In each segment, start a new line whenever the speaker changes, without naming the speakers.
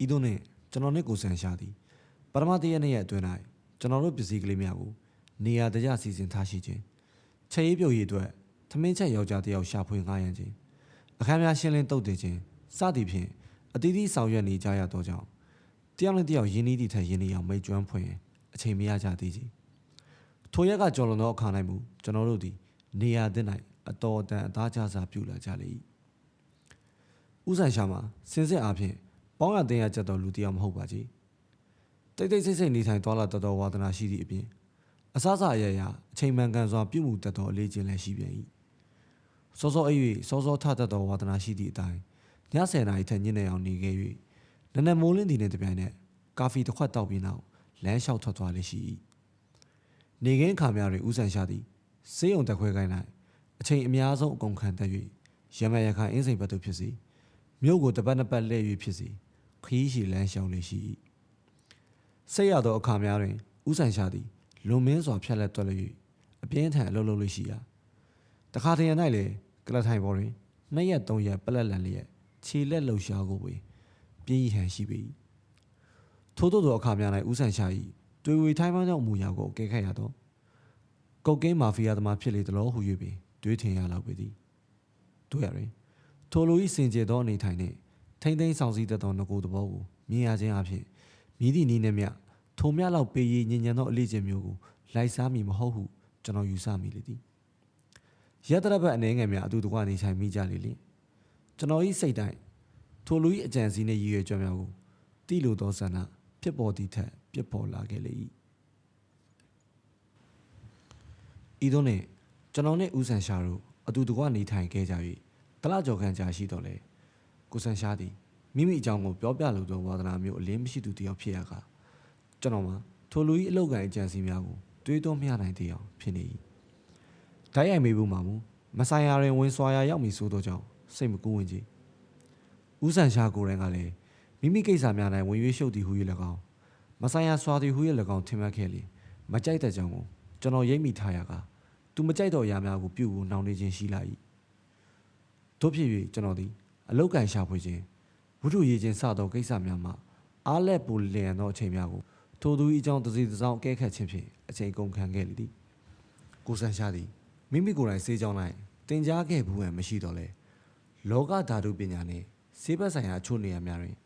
ဤသို့နှင့်ကျွန်တော်နှင့်ကိုဆန်ရှာသည်ပထမတရက်နေ့ရဲ့အတွင်း၌ကျွန်တော်တို့ပစ္စည်းကလေးများကိုနေရာတကျစီစဉ်ထားရှိခြင်းချက်ရေးပြုတ်ရေးအတွက်ထမင်းချက်ယောက်ျားတစ်ယောက်ရှာဖွေငှားရမ်းခြင်းအခန်းများရှင်းလင်းတုတ်တင်ခြင်းစသည်ဖြင့်အသီးသီးဆောင်ရွက်နေကြရသောကြောင့်တယောက်နဲ့တယောက်ရင်းနှီးသည့်ထက်ရင်းနှီးအောင်မိတ်ကျွမ်းဖွင့်အချိန်မရကြသေးကြီးထိုရက်ကကြော်လွန်သောအခါ၌မူကျွန်တော်တို့သည်နေရာသစ်၌အတော်အတန်အသားကျစားပြုလာကြလေ၏ဦးဆန်ရှာမှာစင်စစ်အားဖြင့်ပေါင်းရတင်ရကြသောလူတစ်ယောက်မဟုတ်ပါကြီးတိတ်တိတ်ဆိတ်ဆိတ်နေထိုင်သွားလာတတော်ဝါသနာရှိသည့်အပြင်အစအရာရာအချိန်မှန်ကန်စွာပြုမှုတတ်သောအလေးချင်းလည်းရှိပြန်၏စောစောအိပ်၍စောစောထတတ်သောဝါသနာရှိသည့်အတိုင်းည10 နာရီထက်ညနေအောင်နေခဲ့၍နနက်မိုးလင်းသည့်နှင့်တပြိုင်နက်ကာဖီတစ်ခွက်တောက်ပြီးနောက်လမ်းလျှောက်ထွက်သွားလေရှိ၏နေခင်းအခါများတွင်ဦးဆန်ရှာသည်စေးရုံတက်ခွဲကိုင်း၌အချိန်အများဆုံးအကုန်ခံတတ်၍ရမရခိုင်အင်းစိန်ဘက်သို့ဖြစ်စီမြို့ကိုတပတ်နှစ်ပတ်လှည့်၍ဖြစ်စီခရီးရှည်လမ်းလျှောက်လေရှိ၏စိတ်ရသောအခါများတွင်ဦးဆန်ရှာသည်လွန်မင်းစွာဖြတ်လက်တွက်လျ၍အပြင်းထန်အလုပ်လုပ်လို့ရှိရာတခါတရံ၌လည်းကလထိုင်ပေါ်တွင်2 ရက် 3 ရက်ပလက်လန်လျက်ခြေလက်လှုပ်ရှားကိုပင်ပြင်းဟန်ရှိပေ၏ထို့သောအခါများ၌ဦးဆန်ရှာ၏တွေ့ဝေထိုင်းမှန်းသောအမူအရာကိုအကဲခတ်ရသောကုတ်ကင်းမာဖီးယားသမားဖြစ်လေသလိုဟု၍ပင်တွေးထင်ရလောက်ပေသည်တို့ရတွင်ထိုလို၏စင်ကြယ်သောအနေထိုင်နှင့်ထိမ့်သိမ်းဆောင်စည်းတတ်သောငကိုသဘောကိုမြင်ရခြင်းအပြင်မြည်သည့်နည်းနဲ့မျှထိုမြလောက်ပေရည်ညဉ့်ညံသောအလေးချိန်မျိုးကိုလိုက်စားမိမဟုတ်ဟုကျွန်တော်ယူဆမိလေသည်ရတရဘတ်အနေငယ်များအတူတကွနေဆိုင်မိကြလေလျင်ကျွန်တော်၏စိတ်တိုင်းထိုလူ၏အကြံစီနှင့်ရည်ရွယ်ချက်များကိုတိလိုသောဆန္ဒဖြစ်ပေါ်သည့်ထက်ပြစ်ပေါ်လာခဲ့လေ၏ဤသို့နှင့်ကျွန်တော်နှင့်ဦးဆန်ရှာတို့အတူတကွနေထိုင်ခဲ့ကြ၍တလကျော်ခန့်ကြာရှိတော့လေကိုဆန်ရှာသည်မိမိအကြောင်းကိုပြောပြလိုသောဝါသနာမျိုးအလင်းမရှိသူတယောက်ဖြစ်ရကားကျွန်တော်မှာထိုလူ၏အလောက်ကန်အကြံစီများကိုတွေးတောမျှနိုင်သေးအောင်ဖြစ်နေ၏ဓာတ်ရိုက်မေးဖို့မှာမူမဆိုင်ရာတွင်ဝင်စွာရာရောက်မည်ဆိုသောကြောင့်စိတ်မကူးဝင်ကြဦးဆန်ရှာကိုယ်တိုင်ကလည်းမိမိကိစ္စများ၌ဝင်ရွေးရှုပ်သည်ဟု၍၎င်းမဆိုင်ရာစွာသည်ဟု၍၎င်းထင်မှတ်ခဲ့လေမကြိုက်တဲ့ကြောင့်ကိုကျွန်တော်ရိပ်မိထားရကာသူမကြိုက်တော့အရာများကိုပြုဖို့နှောင့်နှေးခြင်းရှိလာ၏တို့ဖြစ်၍ကျွန်တော်သည်အလောက်ကန်ရှာဖွေခြင်းဝိတုရေးခြင်းစသောကိစ္စများမှာအားလက်ပူလျံသောအချိန်များကိုထိုသူ၏အကြောင်းတစီတစောင်းအကဲခတ်ခြင်းဖြင့်အချိန်ကုန်ခံခဲ့လေသည်ကိုဆန်ရှာသည်မိမိကိုယ်တိုင်စေးကြောင်း၌တင်ကြားခဲ့ဘူးဟန်မရှိတော့လဲလောကဓာတုပညာနှင့်စေးဘက်ဆိုင်ရာအချို့နေရာများတွင်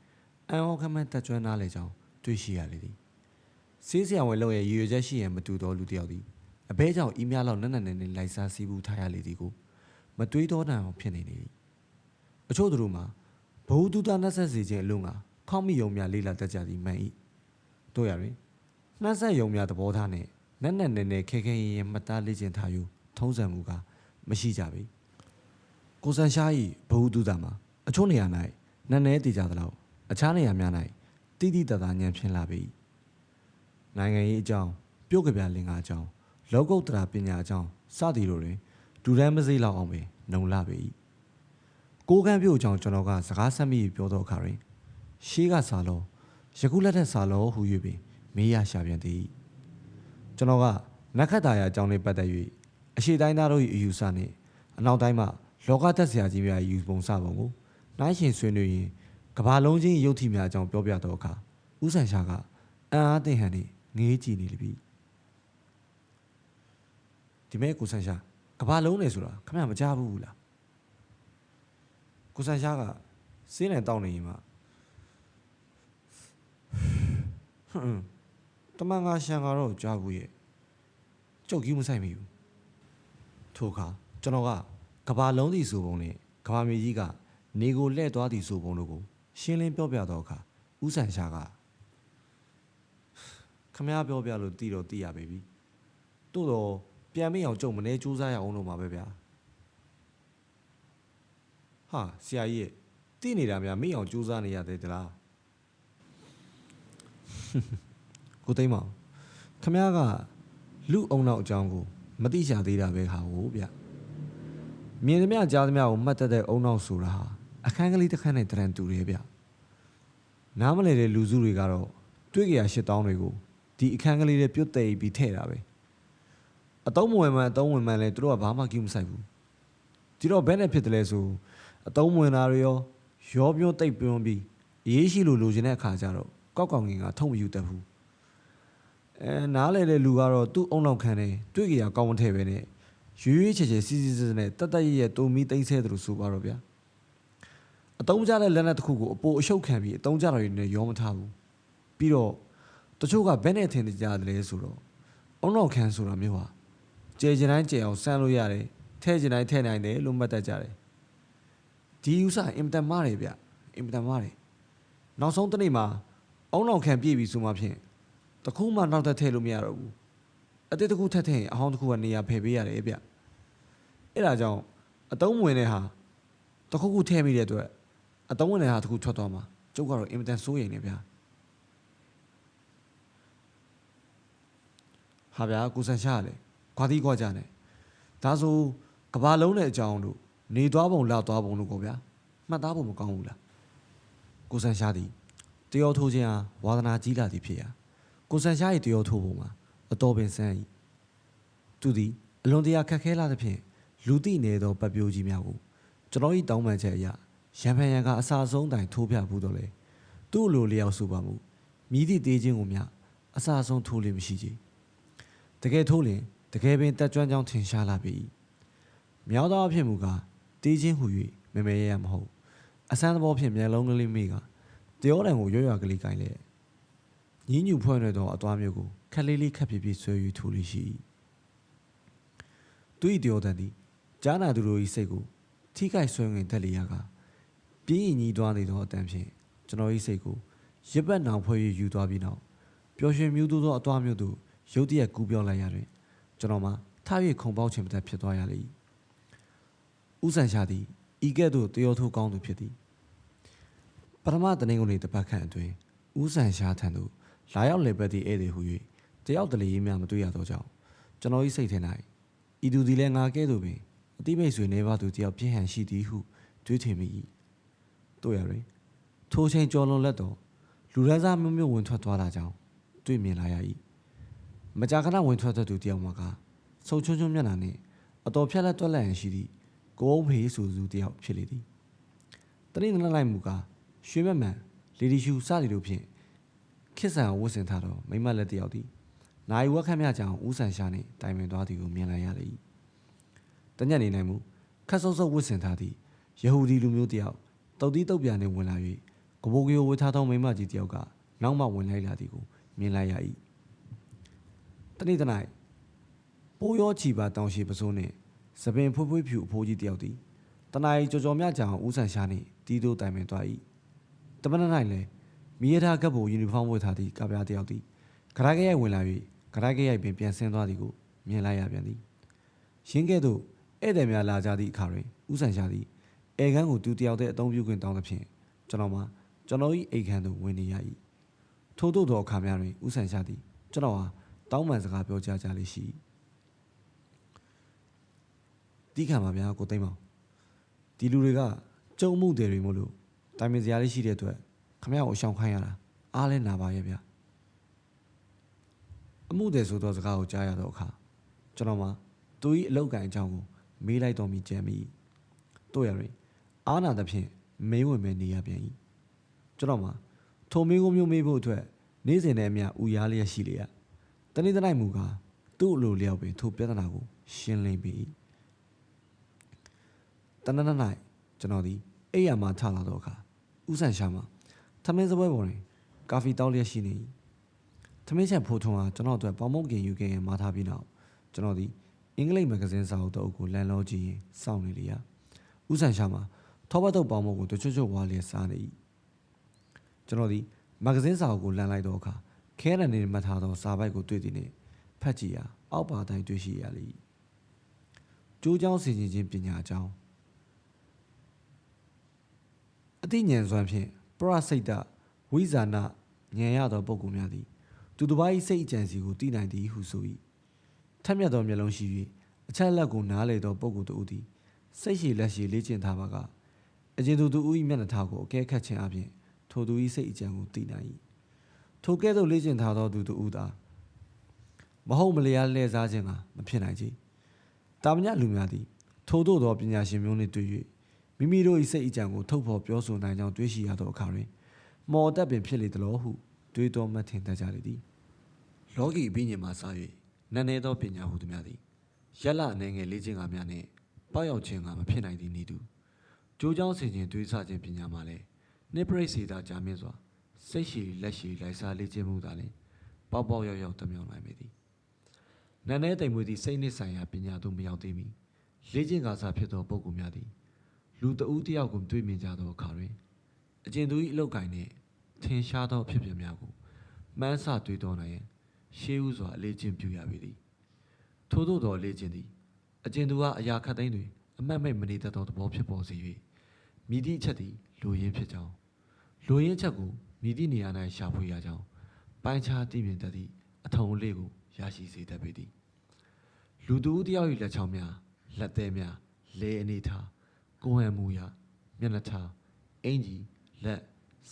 အံ့ဩခမန်းတက်ကြွနားလေကြောင်းတွေ့ရှိရလေသည်စေးစရာဝင်လောက်ရဲ့ရည်ရွယ်ချက်ရှိရန်မတူသောလူတစ်ယောက်သည်အဘဲကြောင့်ဤများလောက်နက်နက်နေလိုက်စားစီးပူးထားရလေသည်ကိုမတွေးတော့နိုင်အောင်ဖြစ်နေလေသည်အချို့သူတို့မှာဘဝတုတနှက်ဆက်စေခြင်းအလုံးကခေါင်းမိယုံများလေးလာတတ်ကြသည်မှန်၏တို့ရတွင်နှက်ဆက်ယုံများသဘောထားနှင့်နက်နက်နေခဲခဲရင်ရင်မှတ်သားလေ့ကျင့်ထားယူထုံးစံမူကားမရှိကြပေကိုဆန်ရှား၏ဘဝတုတမှာအချို့နေရာ၌နက်နဲတည်ကြသလောက်အခြားနေရာများ၌တိတိတသာဉာဏ်ဖြင့်လာပေနိုင်ငံရေးအကြောင်းပြုတ်ကြပြလင်္ကာအကြောင်းလောကုတ္တရာပညာအကြောင်းစသည်တို့တွင်ဒူရန်မစိလောက်အောင်ပင်နှုံလာပေကိုကန်းပြုတ်အကြောင်းကျွန်တော်ကစကားဆက်မိပြောသောအခါတွင်ရှေးကစာလောယခုလက်ထက်စာလောဟူ၍ပင်မေးရရှာပြန်သည်ကျွန်တော်ကနက္ခတ္တရာအကြောင်းလေးပတ်သက်၍အရှိတိုင်းသားတို့၏အယူဆနှင့်အနောက်တိုင်းမှလောကသက်ဆရာကြီးများ၏ယူပုံစပုံကိုနိုင်ရှင်ဆွေးနွေးရင်ကဘာလုံးချင်းရုပ်ထီများအကြောင်းပြောပြသောအခါဦးဆန်ရှာကအံ့အားသင့်ဟန်နှင့်ငေးကြည့်နေလိမ့်ပြီဒီမဲ့ကိုဆန်ရှာကဘာလုံးနေဆိုတာခမမကြားဘူးလားကိုဆန်ရှာကစေးနဲ့တောက်နေရင်မှတမန်ငါရှန်ကတော့ကြားဘူးရဲ့ကြုတ်ကြီးမဆိုင်မိဘူးထိုအခါကျွန်တော်ကကဘာလုံးသည်ဆိုပုံနဲ့ကဘာမြေကြီးကနေကိုလှဲ့သွားသည်ဆိုပုံတို့ကိုရှင်းလင်းပြောပြတော့အခါဦးဆန်ရှာကခမရပြောပြလို့တီးတော့တီးရပေပြီတို့တော့ပြန်မိအောင်ကြုံမနေစူးစမ်းရအောင်လို့မှာပဲဗျာဟာဆရာကြီးရဲ့တီးနေတာများမိအောင်စူးစမ်းနေရသေးသလားကိုသိမ်းမောင်ခမရကလူအုံနောက်အကြောင်းကိုမသိချသေးတာပဲဟာဟိုဗျမြင်သမျှကြားသမျှကိုမှတ်တတ်တဲ့အုံနောက်ဆိုတာဟာအခန်းကလေးတစ်ခန်းနဲ့တရံတူတယ်ဗျနားမလည်တဲ့လူစုတွေကတော့တွေးကြရ8000တွေကိုဒီအခန်းကလေးတွေပြုတ်သိပ်ပြီးထည့်တာပဲအတုံးမဝင်မှန်အတုံးဝင်မှန်လဲသူတို့ကဘာမှကြည့်မဆိုင်ဘူးဒီတော့ဘယ်နဲ့ဖြစ်တယ်လဲဆိုအတုံးဝင်တာတွေရောပြောတိတ်ပြုံးပြီးအ ရေးရှိလိုချင်တဲ့အခါကျတော့ကောက်ကောင်ငင်ကထုံမယူတတ်ဘူးနားလေတဲ့လူကတော့သူ့အုံနောက်ခံနေတွေ့ကြရကောင်းမထဲပဲနဲ့ရွေးချေချေစီစီစနဲ့တတ်တတ်ရဲ့တုံမီသိမ့်ဆဲတယ်လို့ဆိုပါတော့ဗျာအတုံးကြတဲ့လက်နက်တစ်ခုကိုအပိုအရှုပ်ခံပြီးအတုံးကြတော်ရည်နဲ့ရောမထားဘူးပြီးတော့တချို့ကဘယ်နဲ့ထင်ကြတယ်လဲဆိုတော့အုံနောက်ခံဆိုတာမျိုးဟာကျေကျင်တိုင်းကျေအောင်စမ်းလို့ရတယ်ထဲကျင်တိုင်းထဲနိုင်တယ်လို့မှတ်တတ်ကြတယ်ဒီယူဆအင်မတန်မားတယ်ဗျအင်မတန်မားတယ်နောက်ဆုံးတစ်နေ့မှာအုံနောက်ခံပြည့်ပြီဆိုမှဖြင့်တခုမှနောက်ထပ်ထည့်လို့မရတော့ဘူးအတစ်တခုထပ်ထည့်ရင်အဟောင်းတစ်ခုကနေရာဖယ်ပေးရတယ်ဗျအဲ့ဒါကြောင့်အတုံးဝင်တဲ့ဟာတခုခုထည့်မိတဲ့အတွက်အတုံးဝင်တဲ့ဟာတခုထွက်သွားမှာကျုပ်ကတော့အင်မတန်စိုးရိမ်နေဗျာဟာဗျာကိုဆန်ရှားလေခွာသီးခွာကြနေဒါဆိုကဘာလုံးတဲ့အကြောင်းတို့နေသွားပုံလောက်သွားပုံတို့ကိုဗျာမှတ်သားဖို့မကောင်းဘူးလားကိုဆန်ရှားသည်တယောထိုးခြင်းဟာဝါသနာကြီးလာသည်ဖြစ်ရာကိုဆန်ရှား၏တယောထိုးပုံမှာအတော်ပင်ဆန်း၏သူသည်အလွန်တရာခက်ခဲလာသဖြင့်လူသိနေသောပတ်ပြိုးကြီးများကိုကျွန်တော်၏တောင်းပန်ချက်အရရံဖန်ရံကအစာဆုံးတိုင်ထိုးပြဘူးတော့လေသူ့လိုလျောက်ဆိုပါမူမြည်သည့်တေးခြင်းကိုမျှအစာဆုံးထိုးလို့မရှိချေတကယ်ထိုးလင်တကယ်ပင်တက်ကြွကြောင်းထင်ရှားလာပြီမြောက်သောအဖြစ်မူကားတေးခြင်းဟူ၍မမဲရမဟုတ်အစမ်းသဘောဖြင့်မျက်လုံးကလေးမိကတရောတံကိုရွရွကလေးကိုင်းလေညင်းညူဖွဲ့နေသောအသွားမျိုးကိုခက်လေးလေးခက်ပြပြဆွဲ၍ထိုးလေးရှိသူ၏တရောတံသည်ကြားနာသူတို့၏စိတ်ကိုထိခိုက်ဆွဲငင်တက်လျာကပြင်းရင်ကြီးသွားနေသောအတန်ဖြင့်ကျွန်တော်၏စိတ်ကိုရစ်ပတ်နောင်ဖွဲ့၍ယူသွားပြီးနောက်ပျော်ရွှင်မြူးသောအသွားမျိုးသို့ရုတ်တရက်ကူးပြောင်းလိုက်ရတွင်ကျွန်တော်မှထား၍ခုံပေါက်ခြင်းမတတ်ဖြစ်သွားရလေ၏ဦးဆန်ရှာသည်ဤကဲ့သို့တရောထိုးကောင်းသူဖြစ်သည်ပထမတနင်္ဂနွေတစ်ပတ်ခန့်အတွင်းဦးဆန်ရှာထံသို့လာရောက်လေပတ်သည့်ဧည့်သည်ဟူ၍တယောက်တလေရေးများမတွေ့ရသောကြောင့်ကျွန်တော်၏စိတ်ထဲ၌ဤသူသည်လည်းငါကဲ့သို့ပင်အတိမိတ်ဆွေနေပါသူတယောက်ပြင်းဟန်ရှိသည်ဟုတွေးထင်မိ၏တို့ရတွင်ထိုချိန်ကြော်လွန်လက်တော်လူရန်စားမျိုးမျိုးဝင်ထွက်သွားတာကြောင့်တွေ့မြင်လာရ၏မကြာခဏဝင်ထွက်သူတယောက်မှာကဆုံချုံချုံမျက်နှာနှင့်အတော်ဖြတ်လက်တွက်လက်ရန်ရှိသည့်ကိုအုံးဖေးဆိုသူတယောက်ဖြစ်လေသည်တနင်္လာနေ့မူကားရွှေမက်မှန်လေဒီရှူစသည်တို့ဖြင့်ခစ်ဆန်ဝတ်ဆင်ထားသောမိမလက်တယောက်သည်နိုင်ဝက်ခန့်မြကြောင်ဦးဆန်ရှာနှင့်တိုင်ပင်သွားသည်ကိုမြင်လိုက်ရလေ၏တညက်နေနိုင်မူခတ်ဆုပ်ဆုပ်ဝတ်ဆင်ထားသည့်ယဟူဒီလူမျိုးတယောက်တုတ်တီးတုတ်ပြန်နှင့်ဝင်လာ၍ကဘိုကီယိုဝတ်ထားသောမိမကြီးတယောက်ကနောက်မှဝင်လိုက်လာသည်ကိုမြင်လိုက်ရ၏တနေ့တ၌ပိုးရောချီပါတောင်ရှိပစိုးနှင့်စပင်ဖွေးဖွေးဖြူအဖိုးကြီးတယောက်သည်တနာရီကြော်ကြော်မြကြောင်ဦးဆန်ရှာနှင့်တီးတို့တိုင်ပင်သွား၏တပန၌လည်းမိရထားကပ်ဖို့ယူနီဖောင်းဝတ်ထားသည့်ကပြားတယောက်သည်ဂရိုက်ရိုက်ဝင်လာ၍ဂရိုက်ရိုက်ပင်ပြန်ဆင်းသွားသည်ကိုမြင်လိုက်ရပြန်သည်ရင်းကဲ့သို့ဧည့်သည်များလာကြသည့်အခါတွင်ဦးဆန်ရှာသည်ဧကန်းကိုသူတယောက်တည်းအသုံးပြုခွင့်တောင်းသဖြင့်ကျွန်တော်၏အိမ်ခန်းသို့ဝင်နေရ၏ထို့သို့သောအခါများတွင်ဦးဆန်ရှာသည်ကျွန်တော်ဟာတောင်းပန်စကားပြောကြားကြလေရှိတီးခံပါဗျာကိုသိမ်းမောင်ဒီလူတွေကကြုံမှုတွေမို့လို့တိုင်ပင်စရာလေးရှိတဲ့အတွက်ခမရကိုအရှောင်ခိုင်းရတာအားလဲနာပါရဲ့ဗျာအမှုတွေဆိုသောစကားကိုကြားရတော့အခါကျွန်တော်မှသူ၏အလောက်ကန်အကြောင်းကိုမေးလိုက်တော်မူကြံမိတို့ရရင်အားနာသဖြင့်မေးဝင်မဲနေရပြန်၏ကျွန်တော်မှထုံမင်းကိုမျိုးမေးဖို့အတွက်နေ့စဉ်နဲ့အမျှဥရားလျက်ရှိလေရတနေ့တနိုင်မူကားသူ့အလိုလျောက်ပင်ထိုပြဿနာကိုရှင်းလင်းပြီးတနန၌ကျွန်တော်သည်အိယာမှထလာတော့အခါဥဆန်ရှာမှထမင်းစပွဲပေါ်တွင်ကာဖီတောက်လျက်ရှိနေ၏ထမင်းချက်ဖိုးထုံးအားကျွန်တော်အတွက်ပေါင်မုံကင်ယူခဲ့ရင်မာထားပြီးနောက်ကျွန်တော်သည်အင်္ဂလိပ်မဂ္ဂဇင်းစာအုပ်တို့ကိုလန်လောကြည့်ရင်စောင့်နေလေရဥဆန်ရှာမှထောပတ်တုပ်ပေါင်မုံကိုတချွတ်ချွတ်ဝါလျက်စားနေ၏ကျွန်တော်သည်မဂ္ဂဇင်းစာအုပ်ကိုလန်လိုက်တော့အခါခဲရန်နေမှတ်ထားသောစာပိုက်ကိုတွေ့သည်နှင့်ဖတ်ကြည့်ရာအောက်ပါတိုင်းတွေ့ရှိရလေ၏ကျိုးချောင်းစီခြင်းပညာအကြောင်းအသိဉာဏ်စွမ်းဖြင့်ပရစိတ်တဝိဇာနာဉာဏ်ရသောပုဂ္ဂိုလ်များသည်သူတစ်ပါး၏စိတ်အကြံစီကိုသိနိုင်သည်ဟုဆို၏ထက်မြက်သောမျက်လုံးရှိ၍အချက်လက်ကိုနားလေသောပုဂ္ဂိုလ်တို့သည်စိတ်ရှိလက်ရှိလေ့ကျင့်ထားပါကအကျဉ်သူသူ၏မျက်နှာထားကိုအကဲခတ်ခြင်းအပြင်ထိုသူ၏စိတ်အကြံကိုသိနိုင်၏ထိုကဲ့သို့လေ့ကျင့်ထားသောသူတို့သာမဟုတ်မလျားလှည့်စားခြင်းကမဖြစ်နိုင်ချေတာမညလူများသည်ထိုသို့သောပညာရှင်မျိုးနှင့်တွေ့၍မိမိတို့၏စိတ်အကြံကိုထုတ်ဖော်ပြောဆိုနိုင်ကြောင်းတွေးရှိရသောအခါတွင် မော်တက်ပင်ဖြစ်လေသလိုဟုတွေးတော်မှထင်တတ်ကြလေသည်လောကီအပညာမှာစ၍နန်းနေသောပညာဟုသည်များသည်ရက်လအနေငယ်လေးချင်းကားများနှင့်ပေါက်ရောက်ခြင်းကမဖြစ်နိုင်သည့်နည်းတူကြိုးချောင်းဆင်ခြင်းတွေးဆခြင်းပညာမှာလည်းနိပရိတ်စေတာကြာမြင့်စွာစိတ်ရှည်လက်ရှည်လိုက်စားလေးခြင်းမှုသာလျှင်ပေါက်ပေါက်ရောက်ရောက်တမြောင်နိုင်ပေသည်နန်းနေတိမ်မွေသည့်စိတ်နှင့်ဆိုင်ရာပညာသို့မရောက်သေးမီလေးချင်းကားစားဖြစ်သောပုဂ္ဂိုလ်များသည်လူတဦးတစ်ယောက်ကိုတွေ့မြင်ကြသောအခါတွင်အကျဉ်သူ၏အလောက်ကိုင်းနှင့်ထင်ရှားသောအဖြစ်အပျက်များကိုမှန်းဆတွေးတောနိုင်ရန်ရှေးဥစွာအလေးချင်းပြုရပေသည်ထို့သောသောအလေးချင်းသည်အကျဉ်သူကအရာခတ်သိမ်းတွင်အမှတ်မိတ်မနေတတ်သောသဘောဖြစ်ပေါ်စေ၍မိသည့်အချက်သည်လူရင်းဖြစ်ကြောင်းလူရင်းအချက်ကိုမိသည့်နေရာ၌ရှာဖွေရကြောင်းပိုင်းခြားသိမြင်တတ်သည့်အထုံအလေးကိုရရှိစေတတ်ပေသည်လူသူတစ်ယောက်၏လက်ချောင်းများလက်သေးများလေအနေထားကိုယ်ဟန်မူရာမျက်နှာထားအင်ကြီးလက်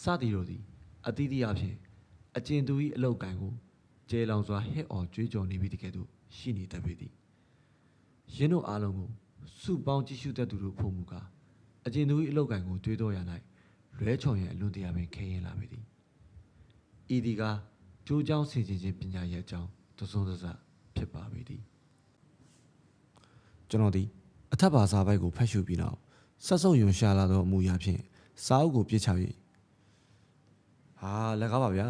စသည်တို့သည်အသီးသီးအဖြစ်အကျဉ်သူ၏အလောက်ကိုင်းကိုကျေလောင်စွာဟစ်အော်ကြွေးကြော်နေပြီးတကယ်တော့ရှိနေတတ်ပေသည်ယင်းတို့အားလုံးကိုစုပေါင်းကြည့်ရှုတတ်သူတို့ဖို့မူကားအကျဉ်သူ၏အလောက်ကိုင်းကိုတွေးတော်ရ၌လွဲချော်ရန်အလွန်တရာပင်ခဲရင်လာပေသည်ဤဒီကကြိုးချောင်းဆင်ခြင်ခြင်းပညာရဲ့အကြောင်းသစွန်းသစဖြစ်ပါပေသည်ကျွန်တော်ဒီအထက်ပါစာပိုက်ကိုဖတ်ရှုပြီးနောက်ဆက်စုပ်ယွန်ရှာလာသောအမူအရာဖြင့်စာအုပ်ကိုပြစ်ချ၍ဟာလက်ကားပါဗျာ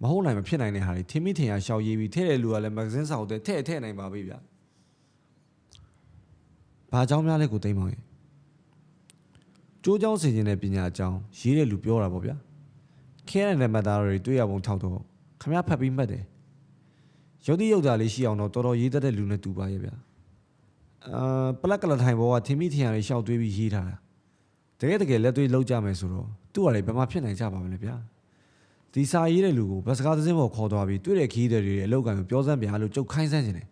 မဟုတ်နိုင်မဖြစ်နိုင်တဲ့ဟာတွေထင်းမိထင်ရရှောက်ရေးပြီးထဲတဲ့လူကလည်းမဂဇင်းစာအုပ်တွေထဲနိုင်ပါပြီဗျာဘာအကြောင်းများလဲကိုသိမ်းပါရဲ့ကျိုးเจ้าဆင်ခြင်းတဲ့ပညာအကြောင်းရေးတဲ့လူပြောတာပေါ့ဗျာခဲတဲ့မတ်သားတွေတွေ့ရပုံထောက်တော့ခမရဖတ်ပြီးမှတ်တယ်ရုပ်တိရုပ်သားလေးရှိအောင်တော့တော်တော်ရေးတတ်တဲ့လူနဲ့တူပါရဲ့ဗျာပလက်ကလထိုင်ဘောကထင်းမိထင်ရရှောက်တွေးပြီးရေးထားတာတကယ်လက်တွေးလောက်ကြမယ်ဆိုတော့သူ့ဟာလည်းဘယ်မှဖြစ်နိုင်ကြပါမလဲဗျာဒီစာရေးတဲ့လူကိုဘတ်စကားသင်းပေါ်ခေါ်သွားပြီးတွေ့တဲ့ခီးတွေအလောက်ကံကိုပြောစမ်းပြလို့ကြုတ်ခိုင်းစမ်းနေတယ်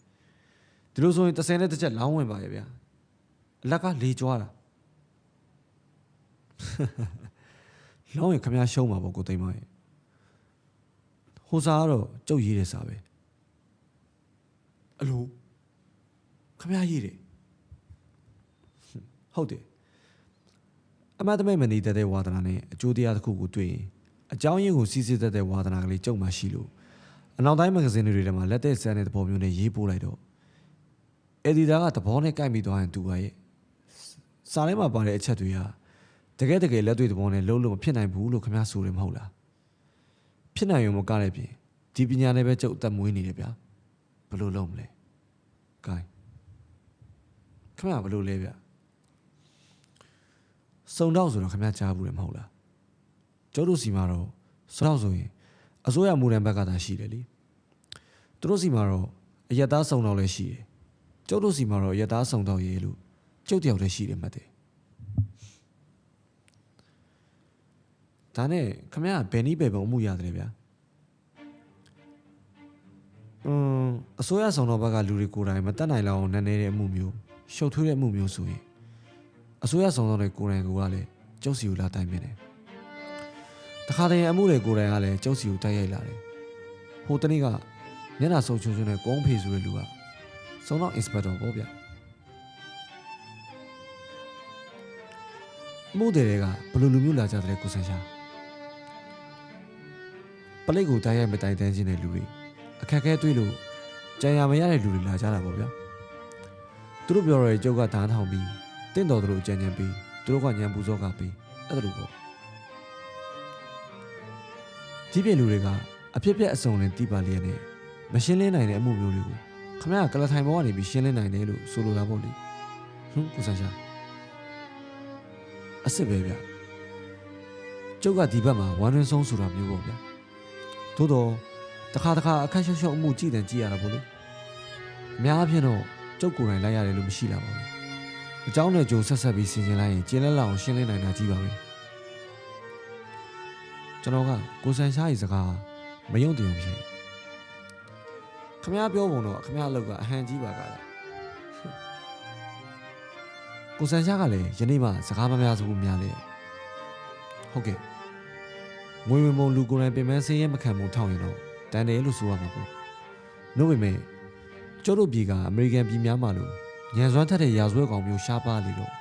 ဒီလိုဆိုရင်30နဲ့တစ်ချက်လောင်းဝင်ပါရဲ့ဗျာအလက်ကလေကြွားတာလောင်းရင်ခမရရှုံးမှာပေါ့ကိုသိမ်းမရဲ့ဟိုစာကတော့ကြုတ်ရေးတဲ့စာပဲအလိုခမရရေးတယ်ဟုတ်တယ်အမတ်တမဲမနေတဲ့ဝါဒနာနဲ့အကျိုးတရားတစ်ခုကိုတွေ့ရင်အကြောင်းရင်းကိုစီးစစ်တတ်တဲ့ဝါဒနာကလေးကြုံမှရှိလို့အနောက်တိုင်းမဂဇင်းတွေထဲမှာလက်သက်ဆန်းတဲ့သဘောမျိုးနဲ့ရေးပို့လိုက်တော့အက်ဒီတာကသဘောနဲ့ကိုက်ပြီးသွားရင်သူပါရဲ့စာထဲမှာပါတဲ့အချက်တွေကတကယ်လက်တွေ့သဘောနဲ့လုံးလုံးမဖြစ်နိုင်ဘူးလို့ခင်ဗျားဆိုတယ်မဟုတ်လားဖြစ်နိုင်ရုံမကတဲ့ပြင်ဒီပညာနဲ့ပဲကျုပ်အသက်မွေးနေတယ်ဗျာဘယ်လိုလုပ်မလဲဂိုင်းခင်ဗျားဘယ်လိုလဲဗျာစုံတော့ဆိုတော့ခင်ဗျားကြားဘူးတယ်မဟုတ်လားကျုပ်တို့စီမှာတော့စုံတော့ဆိုရင်အစိုးရမူရန်ဘက်ကသာရှိတယ်လေသူတို့စီမှာတော့အယက်သားစုံတော့လည်းရှိတယ်ကျုပ်တို့စီမှာတော့အယက်သားစုံတော့ရေးလို့ကျုပ်တယောက်တည်းရှိတယ်မှတ်တယ်ဒါနဲ့ခင်ဗျားဘယ်နည်းပဲပုံမှုရတယ်ဗျာအစိုးရဆောင်တော်ဘက်ကလူတွေကိုယ်တိုင်မတတ်နိုင်လောက်အောင်နန်းနေတဲ့အမှုမျိုးရှုပ်ထွေးတဲ့အမှုမျိုးဆိုရင်အစိုးရဆောင်တော်တွေကိုယ်တိုင်ကလည်းကျုပ်စီကိုလာတိုင်ပြတယ်တခါတည်းအမှုတွေကိုယ်တိုင်ကလည်းကျုပ်စီကိုတိုက်ရိုက်လာတယ်ဟိုတနေ့ကမျက်နှာစုံချုံချုံနဲ့ကုန်းဖေဆိုတဲ့လူကဆောင်တော်အင်စပက်တော်ပေါ့ဗျာမှုတွေကဘလို့လူမျိုးလာကြတဲ့ကိုဆန်ရှာပလိတ်ကိုတိုက်ရိုက်မတိုင်တန်းခြင်းတဲ့လူတွေအခက်အခဲတွေ့လို့ကြံရမရတဲ့လူတွေလာကြတာပေါ့ဗျာသူတို့ပြောရဲကျုပ်ကဓာတ်ထောင်ပြီးတင့်တော်သူတို့အကြံဉာဏ်ပြီးသူတို့ကညံပူစောကပြီးအဲ့ဒါလိုပေါ့ဒီပြည်လူတွေကအဖြစ်ပြက်အစုံနဲ့တီးပါလျက်နဲ့မရှင်းလင်းနိုင်တဲ့အမှုမျိုးတွေကိုခမရကလထိုင်ဘောကနေပြီးရှင်းလင်းနိုင်တယ်လို့ဆိုလိုတာပေါ့လေကိုဆန်ရှာအစ်စ်ပဲဗျကျုပ်ကဒီဘက်မှာဝမ်းရင်းဆုံးဆိုတာမျိုးပေါ့ဗျာသို့တော့တခါအခက်ရှုံအမှုကြည့်တယ်ကြည့်ရတာပေါ့လေအများအပြားတော့ကျုပ်ကိုယ်တိုင်လိုက်ရတယ်လို့မရှိလာပါဘူးအเจ้าနဲ့ကြိုဆက်ပြီးဆင်ခြင်လိုက်ရင်ကျင်းလက်လောက်ရှင်းလင်းနိုင်တာကြီးပါပဲကျွန်တော်ကကိုဆန်ရှားရဲ့စကားမယုံတယ်ဖြစ်ခမရပြောပုံတော့ခမရအလုပ်ကအဟန်ကြီးပါကလားကိုဆန်ရှားကလည်းယနေ့မှစကားမများဘူးများလေဟုတ်ကဲ့ငွေဝင်ပုံလူကိုယ်တိုင်ပင်မဆင်းရဲမခံမှုထောက်ရင်တော့တန်တယ်လို့ဆိုရမှာပေါ့နှုတ်ပေမဲ့ကျို့တို့ပြည်ကအမေရိကန်ပြည်များမှာလို့ညံစွမ်းထက်တဲ့ရာဇဝဲကောင်မျိုးရှားပါလေတော့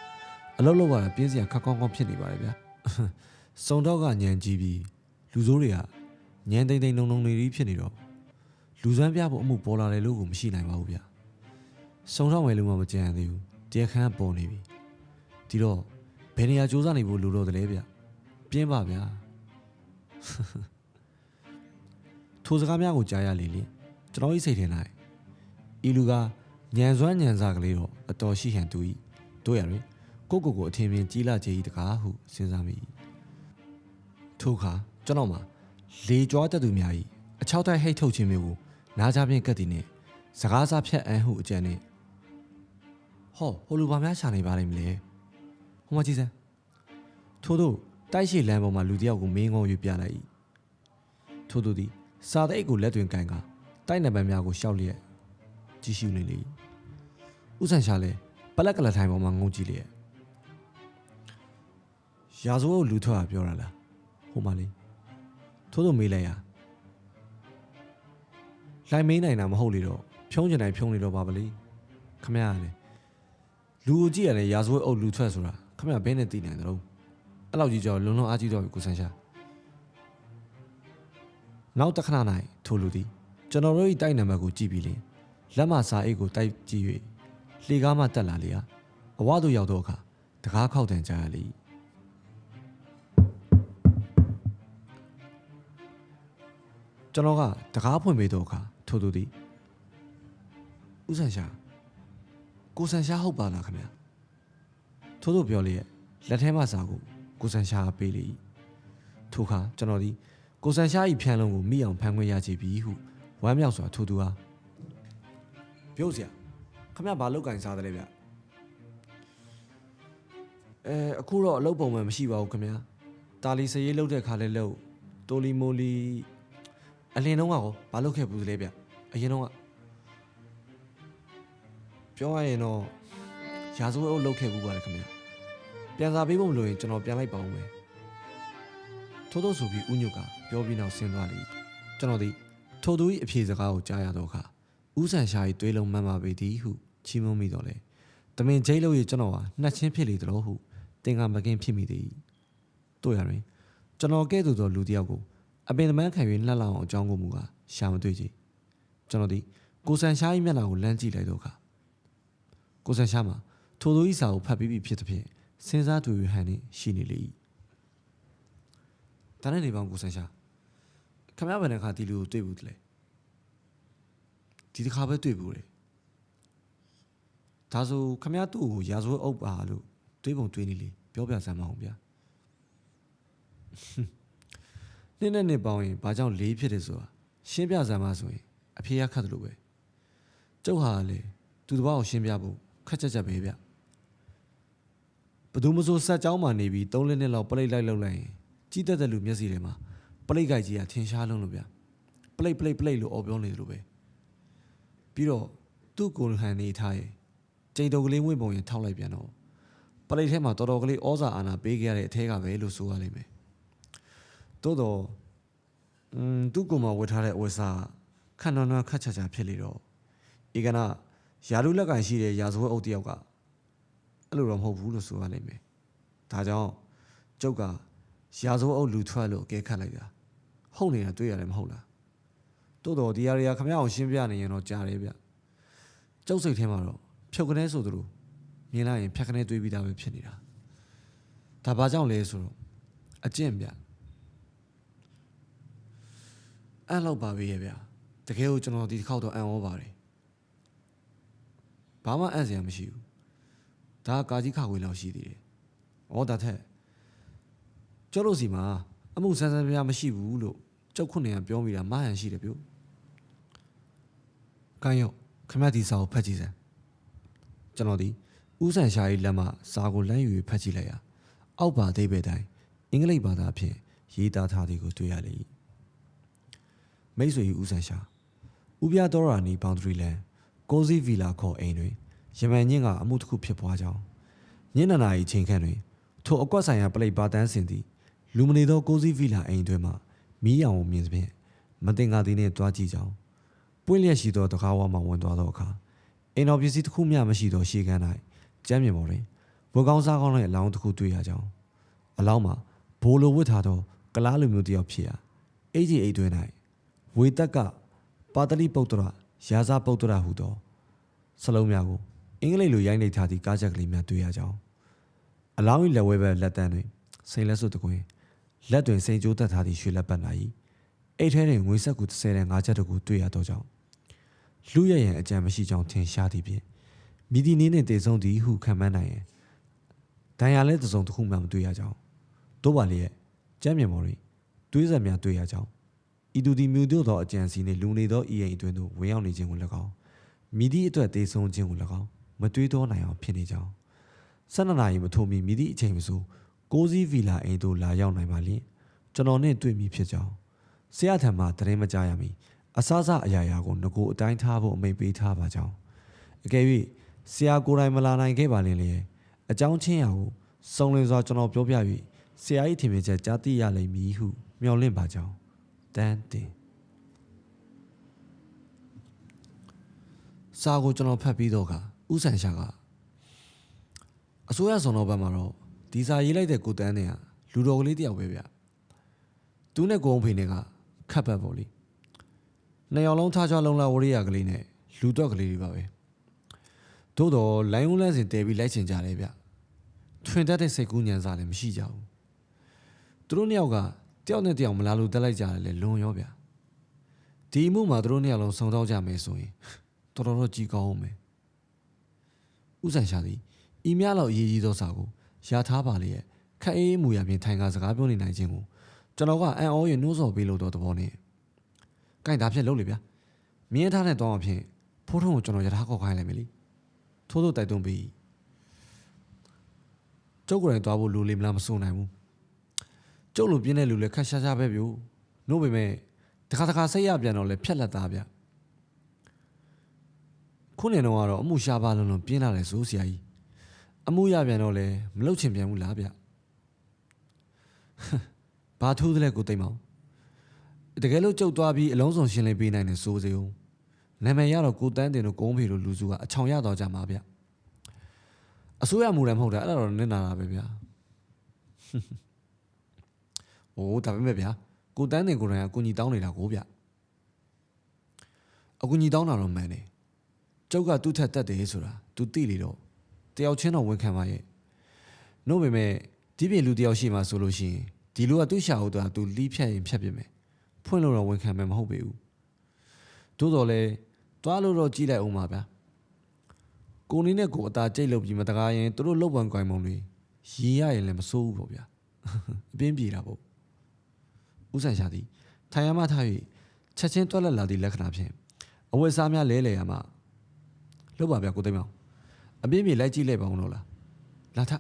အလုပ်လုပ်ရတာပြင်းစရာခက်ကောင်းဖြစ်နေပါတယ်ဗျာ စုံတော့ကညံကြည့်ပြီးလူစိုးတွေကညံတိမ်တိမ်နုံနုံနေပြီးဖြစ်နေတော့လူစွမ်းပြဖို့အမှုပေါ်လာတယ်လို့ကိုမရှိနိုင်ပါဘူးဗျစုံတော့မယ်လို့မှမကြံသေးဘူးတရားခန်းပေါ်နေပြီဒီတော့ဘယ်နေရာစူးစမ်းနေဖို့လိုတော့တယ်လဲဗျပြင်းပါဗျာထိုစကားများကိုကြားရလေကျွန်တော်ဤစိတ်ထဲ၌ဤလူကညံစွမ်းညံစားကလေးတော့အတော်ရှိဟန်သူ၏တို့ရတွင်ကိုအထင်မြင်ကြီးလာခြင်းဤတကားဟုစဉ်းစားမိထိုအခါကျွန်တော်မှာလေကြွားတတ်သူများ၏အချောက်တိုက်ဟိတ်ထုတ်ခြင်းမျိုးကိုနားကြဖြင့်ကတ်တည်နှင့်စကားစားဖြတ်အံဟုအကြံနှင့်ဟောဟိုလူဘာများရှာနေပါလိမ့်မလဲဟိုမှာကြည့်စမ်းထို့သို့တိုက်ရှိလမ်းပေါ်မှာလူတစ်ယောက်ကိုမင်းငုံ၍ပြလိုက်၏ထို့သူသည်စာသိပ်ကိုလက်တွင်ကန်ကတိုက်နံပါတ်များကိုရှောက်လျက်ကြည့်ရှုနေလေဦးဆန်ရှာလဲပလက်ကလထိုင်ပေါ်မှာငုံကြည့်လျက်ရာဇဝတ်လူထွက်တာပြောတာလားဟိုမှာလေထို့သို့မေးလိုက်ရလှိုင်မေးနိုင်တာမဟုတ်လေတော့ဖြုံးချင်တိုင်းဖြုံးနေတော့ပါဗလေခမရလေလူကိုကြည့်ရတယ်ရာဇဝတ်အုပ်လူထွက်ဆိုတာခမရဘဲနဲ့တည်နိုင်တယ်လို့အဲ့လောက်ကြီးကြောလုံလုံအားကြီးတော့ကိုဆန်ရှာနောက်တစ်ခဏ၌ထိုလူသည်ကျွန်တော်တို့၏တိုက်နံပါတ်ကိုကြည့်ပြီးလင်လက်မစာအိတ်ကိုတိုက်ကြည့်၍လှေကားမှတက်လာလေအဝသို့ရောက်တော့အခါတကားခောက်တန်ကြရလေကျွန်တော်ကတကားဖွင့်ပေးတော့အခါထိုသူသည်ဦးဆန်ရှာကိုဆန်ရှာဟုတ်ပါလားခင်ဗျာထို့သူပြောလျက်လက်ထဲမှစာကိုဆန်ရှာပေးလေထိုအခါကျွန်တော်သည်ကိုဆန်ရှာ၏ဖြန်းလုံးကိုမိအောင်ဖမ်းခွင့်ရချပြီဟုဝမ်းမြောက်စွာထိုသူဟာပြုတ်စရာခင်ဗျာဘာလောက်ကင်စားတယ်လဲဗျအခုတော့အလုပ်ပုံမှန်မရှိပါဘူးခင်ဗျာတာလီစရေးလုပ်တဲ့ခါလဲလုပ်တိုလီမိုလီအလင်းတော့ကောဘာလုပ်ခဲ့ဘူးလဲဗျအရင်တော့ပြောရရင်တော့ရာဇဝတ်အုပ်လုပ်ခဲ့ဘူးပါတယ်ခင်ဗျပြန်စာပေးဖို့မလိုရင်ကျွန်တော်ပြန်လိုက်ပါဦးမယ်ထို့သောဆိုပြီးဦးညုတ်ကပြောပြီးနောက်ဆင်းသွားလေကျွန်တော်သည်ထိုသူ၏အဖြေစကားကိုကြားရတော့အခါဦးဆန်ရှာ၏သွေးလုံးမှန်ပါပေသည်ဟုချီးမွမ်းမိတော့လေတမင်ကျိတ်လို့ရကျွန်တော်ဟာနှက်ချင်းဖြစ်လေတော်ဟုတင်ကမကင်းဖြစ်မိသည်တို့ရတွင်ကျွန်တော်ကဲ့သို့သောလူတစ်ယောက်ကိုအပင်သမိုင်းခံ၍လှက်လောက်အောင်အကြောင်းကိုမူကားရှာမတွေ့ကြကျွန်တော်သည်ကိုဆန်ရှာ၏မျက်နှာကိုလမ်းကြည့်လိုက်တော့အခါကိုဆန်ရှာမှာထိုသူ၏စာကိုဖတ်ပြီးပြီဖြစ်သဖြင့်စဉ်းစားတူရဟန်နှင့်ရှိနေလေ၏ဒါနဲ့နေပေါင်းကိုဆန်ရှာခမရဘယ်နှခါဒီလူကိုတွေ့ဘူးတလဲဒီတစ်ခါပဲတွေ့ဘူးလေဒါဆိုခမရသူ့ကိုရာဇဝတ်အုပ်ပါလို့တွေးပုံတွေးနေလေပြောပြစမ်းမအောင်ဗျာနေ့နဲ့နေ့ပေါင်းရင်ဘာကြောင့်လေးဖြစ်တယ်ဆိုတာရှင်းပြစမ်းမဆိုရင်အဖေရခတ်တယ်လို့ပဲကျုပ်ဟာလေသူတစ်ပါးကိုရှင်းပြဖို့ခက်ချက်ပဲဗျဘသူမဆိုစက်ကြောင်းမှနေပြီး3လနှစ်လောက်ပလိတ်လိုက်လောက်လိုက်ရင်ကြီးတက်တဲ့လူမျက်စိထဲမှာပလိတ်ကြိုက်ကြီးကထင်ရှားလုံးလို့ဗျပလိတ်လို့အော်ပြောနေတယ်လို့ပဲပြီးတော့သူ့ကိုယ်ဟန်နေထားရဲ့ကျိန်တော်ကလေးဝင့်ပုံရင်ထောက်လိုက်ပြန်တော့ပလိတ်ထဲမှာတော်တော်ကလေးဩဇာအာဏာပေးခဲ့ရတဲ့အထဲကပဲလို့ဆိုရလိမ့်မယ်တိုးတော့သူ့ကိုယ်မှာဝတ်ထားတဲ့အဝတ်စားခန့်နှွမ်းခတ်ချာဖြစ်လေတော့ဧကနာယာလူလက်ကန်ရှိတဲ့ရာဇဝတ်အုပ်တယောက်ကအဲ့လိုတော့မဟုတ်ဘူးလို့ဆိုရလိမ့်မယ်ဒါကြောင့်ကျုပ်ကရာဇဝတ်အုပ်လူထွက်လို့အကဲခတ်လိုက်တာဟုတ်နေတာတွေ့ရတယ်မဟုတ်လားတိုးတော့ဒီအရာခမရအောင်ရှင်းပြနေရင်တော့ကြားတယ်ဗျကျုပ်စိတ်ထဲမှာတော့ဖြုတ်ကနေဆိုသလိုမြင်လိုက်ရင်ဖြတ်ကနေတွေးပြီးသားပဲဖြစ်နေတာဒါဘာကြောင့်လဲဆိုတော့အကျင့်ဗျအဲ့လောက်ပါပဲရဲ့ဗျတကယ်ကိုကျွန်တော်ဒီတစ်ခေါက်တော့အံ့ဩပါတယ်ဘာမှအံ့စရာမရှိဘူးဒါကာကြီးခါခွေလောက်ရှိသေးတယ်ဩဒါထက်ကျုပ်တို့စီမှာအမှုဆန်းဆန်းပြားမရှိဘူးလို့ကျုပ်ခုနေကပြောမိတာမဟန်ရှိတယ်ဗျကန်ရောခမဒီစာကိုဖတ်ကြည့်စမ်းကျွန်တော်ဒီဦးဆန်ရှာ၏လက်မှစာကိုလမ်းယူဖတ်ကြည့်လိုက်ရအောက်ပါသေးပဲတိုင်းအင်္ဂလိပ်ဘာသာဖြင့်ရေးသားထားသည်ကိုတွေ့ရလေမိတ်ဆွေဦးဆန်ရှာဦးပြတော်ရာနီဘောင်ဒရီလန်ကိုစီဗီလာခေါ်အိမ်တွင်ယမန်ညင်းကအမှုတစ်ခုဖြစ်ပွားကြောင်းညနေနာရီချိန်ခန့်တွင်ထိုအကွက်ဆိုင်ရာပလိတ်ပါတန်းစင်သည်လူမနေသောကိုစီဗီလာအိမ်တွင်မှမီးရောင်ကိုမြင်သဖြင့်မတင်ကားသည်နှင့်တွားကြည့်ကြောင်းပွင့်လျက်ရှိသောတကားဝါမှဝင်သွားသောအခါအိမ်တော်ပစ္စည်းတစ်ခုမျှမရှိသောရှေ့ကန်း၌ကျမ်းမြေပေါ်တွင်ဝက်ကောင်းစားကောင်းနှင့်အလောင်းတစ်ခုတွေ့ရကြောင်းအလောင်းမှာ ဘိုလိုဝစ်ထားသောကလားလူမျိုးတယောက်ဖြစ်ရာအေဂျီအိတ်တွင်၌ဝေတက်ကပါတလိပုတ္တရရာဇပုတ္တရဟုသောစလုံးများကိုအင်္ဂလိပ်လိုရိုက်နှိပ်ထားသည့်ကားချက်ကလေးများတွေ့ရကြောင်းအလောင်း၏လက်ဝဲဘက်လက်တန်းတွင်စိန်လက်စွပ်တကွင်းလက်တွင်စိန်ကျိုးတက်ထားသည့်ရွှေလက်ပတ်နာ၏အိတ်ထဲတွင်ငွေဆက်ကူ30နဲ့5ချက်တို့ကိုတွေ့ရသောကြောင့်လူရရန်အကြံမရှိကြောင်းထင်ရှားသည့်ဖြင့်မိဒီနေနှင့်တည်ဆုံသည်ဟုခံမှန်းနိုင်ရင်ဒဏ်ရာလဲတစ်စုံတစ်ခုမှမတွေ့ရကြောင်းတို့ပါလျက်ကျမ်းမြေပေါ်တွင်တွေးဆက်များတွေ့ရကြောင်းဤသူသည်မြို့တို့သောအကြံစီနှင့်လူနေသောဤအိမ်အတွင်းသို့ဝင်ရောက်နေခြင်းကို၎င်းမိဒီအတွက်တည်ဆုံခြင်းကို၎င်းမတွေးသောနိုင်အောင်ဖြစ်နေကြောင်း12နာရီမထိုးမီမိဒီအချိန်မဆိုကိုစီဗီလာအိမ်သို့လာရောက်နိုင်ပါလျင်ကျွန်တော်နှင့်တွေ့မိဖြစ်ကြောင်းဆရာထံမှသတင်းမကြားရမီအစားစားအရာရာကိုငကိုအတိုင်းထားဖို့အမိန့်ပေးထားပါကြောင်းအကယ်၍ဆရာကိုယ်တိုင်မလာနိုင်ခဲ့ပါလျင်လေအကြောင်းချင်းရာကိုစုံလင်စွာကျွန်တော်ပြောပြ၍ဆရာ၏ထင်မြင်ချက်ကြားသိရလိမ့်မည်ဟုမျှော်လင့်ပါကြောင်းတန်းတင်စာကိုကျွန်တော်ဖတ်ပြီးတော့ကဥဆန်ရှာကအစိုးရဆောင်တော်ဘက်မှာတော့ဒီစာရေးလိုက်တဲ့ကိုတန်းတင်ကလူတော်ကလေးတယောက်ပဲဗျသူနဲ့ကိုအောင်ဖေနဲ့ကခတ်ပတ်ပေါ့လေနှစ်ယောက်လုံးထားချလုံးလာဝရိယကလေးနဲ့လူတော့ကလေးတွေပါပဲသို့တော့လိုင်းဝန်းလန်းစင်တဲပြီးလိုက်ချင်ကြတယ်ဗျထွင်တတ်တဲ့စိတ်ကူးညံစားလည်းမရှိကြဘူးသူတို့နှစ်ယောက်ကတယောက်နဲ့တယောက်မလာလို့တက်လိုက်ကြတယ်လေလွန်ရောဗျဒီမှုမှာသူတို့နှစ်ယောက်လုံးဆုံတော့ကြမယ်ဆိုရင်တော်တော်ကြီးကောင်းအောင်မယ်ဥဆန်ရှာသည်ဤများလောက်အရေးကြီးသောစာကိုရာထားပါလေရဲ့ခက်အေးမူရပြင်ထိုင်ကစကားပြောနေနိုင်ခြင်းကိုကျွန်တော်ကအံ့ဩရနှိုးဆော်ပေးလို့တော့သဘောနဲ့။ကိုင်ဒါဖြစ်လို့လေဗျာ။မြင်းထားနဲ့တောင်းအဖြစ်ဖိုးထုံးကိုကျွန်တော်ရထားခေါက်ခိုင်းလိုက်မယ်လေ။ထိုးထိုးတိုက်တွန်းပြီးကျုပ်ကိုယ်တိုင်သွားဖို့လူလေးမလားမစိုးနိုင်ဘူး။ကျုပ်လိုပြင်းတဲ့လူလည်းခက်ရှားရှားပဲပြို့။နို့ပေမဲ့တခါတခါစိတ်ရပြန်တော့လေဖြက်လက်သားဗျ။ခုနေတော့ကတော့အမှုရှားပါလုံးပြင်းလာတယ်ဆိုဆရာကြီး။အမှုရပြန်တော့လေမလုပ်ချင်ပြန်ဘူးလားဗျ။ဘာထိုးသလဲကိုသိမ့်မောင်တကယ်လို့ကြုတ်သွားပြီးအလုံးစုံရှင်းလင်းပေးနိုင်တယ်ဆိုစေဦးနာမည်ရတော့ကိုတန်းတင်တို့ကုန်းဖေတို့လူစုကအချောင်ရတော့ကြမှာဗျအစိုးရမူတယ်မဟုတ်တာအဲ့ဒါတော့နင်းနာတာပဲဗျဟိုဒါပေမဲ့ဗျာကိုတန်းတင်ကိုယ်တိုင်ကကိုညီတောင်းနေတာကိုဗျအကူညီတောင်းတာတော့မှန်တယ်ကျုပ်ကသူ့ထက်တက်တယ်ဆိုတာ तू သိလေတော့တယောက်ချင်းတော့ဝန်ခံပါရဲ့နို့ပေမဲ့ဒီပြင်လူတယောက်ရှိမှဆိုလို့ရှိရင်ဒီလူကသူ့ရှာဟုတ်တာ तू လီးဖြတ်ရင်ဖြတ်ပြမယ်ဖွင့်လို့တော့ဝန်ခံမယ်မဟုတ်ပေဘူးသို့တော်လဲတွားလို့တော့ကြည့်လိုက်အောင်ပါဗျာကိုနေနဲ့ကိုအသာကြိတ်လုပ်ပြီးမတကားရင်သူတို့လောက်ပန်ကွိုင်မုံတွေရေးရရင်လည်းမစိုးဘူးပေါ့ဗျာအပင်းပြေတာပေါ့ဥဆန်ရှာသည်ထိုင်ရမှထား၍ချက်ချင်းတွက်လက်လာသည့်လက္ခဏာဖြင့်အဝတ်စားများလဲလေရမှလုပ်ပါဗျာကိုသိမ်းမောင်အပင်းပြေလိုက်ကြည့်လိုက်ပါဦးလို့လားလာထ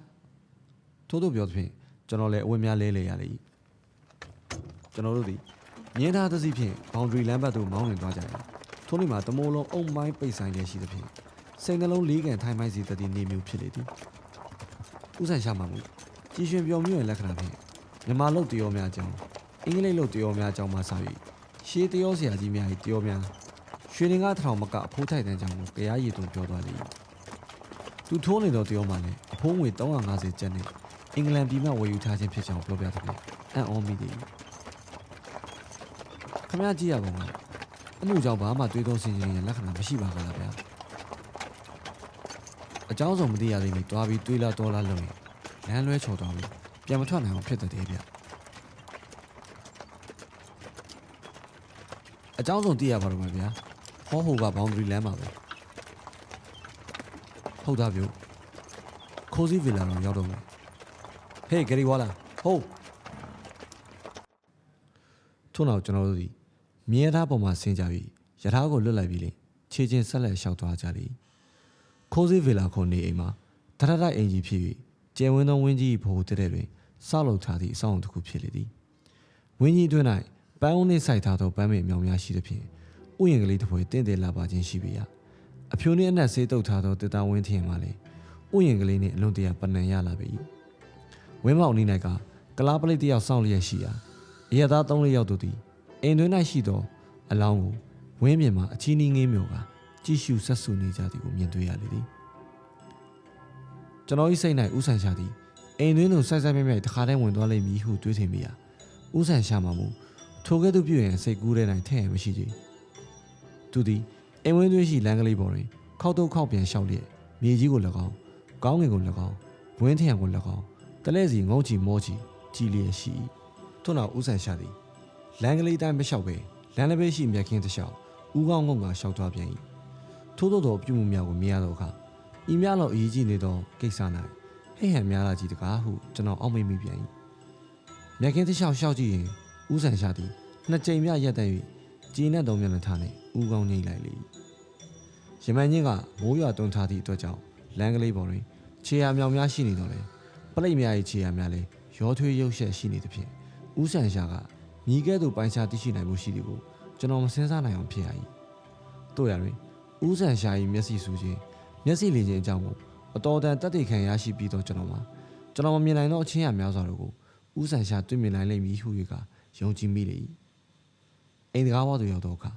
ထို့သို့ပြောသဖြင့်ကျွန်တော်လည်းအဝတ်များလဲလေရလေကျွန်တော်တို့သည်မြင်းသားသစီဖြင့်ဘောင်ဒရီလမ်းဘက်သို့မောင်းနှင်သွားကြတယ်ထို့နေ့မှာတမိုးလုံးအုံမိုင်းပိတ်ဆိုင်ရရှိသဖြင့်စိတ်နှလုံးလေးကန်ထိုင်မိုင်းစီတည်နေမျိုးဖြစ်လေသည်ဥဆန်ရှာမှမူကြည်ရွှင်ပျော်မြူးရဲ့လက္ခဏာဖြင့်မြန်မာလုတ်တရောများအကြောင်းအင်္ဂလိပ်လုတ်တရောများအကြောင်းမှစ၍ရှေးတရောဆရာကြီးများ၏တရောများရွှေလင်္ကာထောင်မကအဖိုးထိုက်တန်းကြောင်းကိုကြားရည်သွင်းပြောသွားလေသူထိုးနေသောတရောမှလည်းအဖိုးငွေ350ကျပ်နဲ့အင်္ဂလန်ပြည်မှဝယ်ယူထားခြင်းဖြစ်ကြောင်းပြောပြသဖြင့်အံ့ဩမိသည်ခမရကြည့်ရပါဦးအမှုကြောင့်ဘာမှတွေးသုံးဆင်ခြင်ရလက္ခဏာမရှိပါကလားဗျာအကြောင်းစုံမသိရသေးမီတွားပြီးတွေးလာတော်လာလုံရင်လမ်းလွဲချော်သွားပြီးပြန်မထွက်နိုင်အောင်ဖြစ်တတ်တယ်ဗျအကြောင်းစုံသိရပါတော့မယ်ဗျာဟောဟိုကဘောင်ဒရီလမ်းပါပဲဟုတ်သားပြုခိုးစီဗီလာတော့ရောက်တော့မယ်ဟေးဂရီဝါလာဟုတ်ထို့နောက်ကျွန်တော်တို့ဒီမြဲသားပေါ်မှာဆင်းကြပြီးရထားကိုလွတ်လိုက်ပြီးလေခြေချင်းဆက်လက်လျှောက်သွားကြသည်ခိုးစီဗီလာခုနေအိမ်မှာတရတိုက်အင်ကြီးဖြစ်၍ကျယ်ဝန်းသောဝင်းကြီးဘိုးတဲ့တွင်ဆောက်လုပ်ထားသည့်အဆောက်အုံတစ်ခုဖြစ်လေသည်ဝင်းကြီးတွင်၌ပန်းအုံးနှင့်စိုက်ထားသောပန်းပင်မြောင်များရှိသဖြင့်ဥယျာဉ်ကလေးတစ်ပွဲတင့်တယ်လာပါခြင်းရှိပေရာအဖြိုနှင့်အနက်ဆေးတုပ်ထားသောတေတာဝင်းထင်းမှာလေဥယျာဉ်ကလေးနှင့်အလွန်တရာပနံရလာပေ၏ဝင်းမောင်နီး၌ကလားပလိတ်တယောက်စောင့်လျက်ရှိရာအရသား3-4ယောက်တို့သည်အိမ်တွင်၌ရှိသောအလောင်းကိုဝင်းပြင်မှာအချီးနှီးငေးမြော်ကကြည့်ရှုဆက်ဆူနေကြသည်ကိုမြင်တွေ့ရလေသည်ကျွန်တော်၏စိတ်၌ဥဆန်ရှာသည် အိမ်တွင်းသို့ဆိုက်ဆိုက်မြိုက်မြိုက်တခါတည်းဝင်သွားလိမ့်မည်ဟုတွေးထင်မိရာဦးဆန်ရှာမှမူထိုကဲ့သို့ပြုရင်စိတ်ကူးတဲ့နိုင်ထဲ့ရမရှိကြသူသည်အိမ်ဝင်းသွင်းရှိလမ်းကလေးပေါ်တွင်ခောက်တုတ်ခောက်ပြန်လျှောက်လျက်မြေကြီးကို၎င်းကောင်းငင်ကို၎င်းဝင်းထရံကို၎င်းတလဲစီငုံချီမောချီကြည်လျက်ရှိထို့နောက်ဦးဆန်ရှာသည်လမ်းကလေးတိုင်းမလျှောက်ပဲလမ်းတစ်ဘေးရှိမြက်ခင်းတစ်လျှောက်ဦးကောင်းငုံကလျှောက်သွားပြန်၏ထို့သောပြုမှုများကိုမြင်ရသောအခါဤများလောက်အရေးကြီးနေသောကိစ္စ၌ဟိတ်ဟန်များလာကြည့်တကားဟုကျွန်တော်အောက်မေ့မိပြန်၏မြက်ခင်းတစ်လျှောက်လျှောက်ကြည့်ရင်ဦးဆန်ရှာသည်နှစ်ကြိမ်မြရက်တဲ့၍ကြည်နဲ့သုံးမျက်နှာထားနှင့်ဦးကောင်းငိမ့်လိုက်လေရမန်ကြီးကမိုးရွာတွန်းထားသည့်အတွက်ကြောင့်လမ်းကလေးပေါ်တွင်ခြေရာမြောင်များရှိနေတော့လေပလိတ်များ၏ခြေရာများလည်းရောထွေးရုပ်ရှက်ရှိနေသဖြင့်ဦးဆန်ရှာကမြည်ကဲ့သို့ပိုင်းခြားသိရှိနိုင်မှုရှိသည်ကိုကျွန်တော်မစင်စားနိုင်အောင်ဖြစ်ရ၏တို့ရတွင်ဦးဆန်ရှာ၏မျက်စိစူးခြင်းမျက်စိလည်ခြင်းအကြောင်းကိုအတော်တန်တတ်သိခံရရှိပြီးတော့ကျွန်တော်မမြင်နိုင်သောအချင်းအများစွာတို့ကိုဦးဆန်ရှာတွေ့မြင်နိုင်လိမ့်မည်ဟု၍ကယုံကြည်မိလေ၏အိမ်တကားဝါသို့ရောက်သောအခါ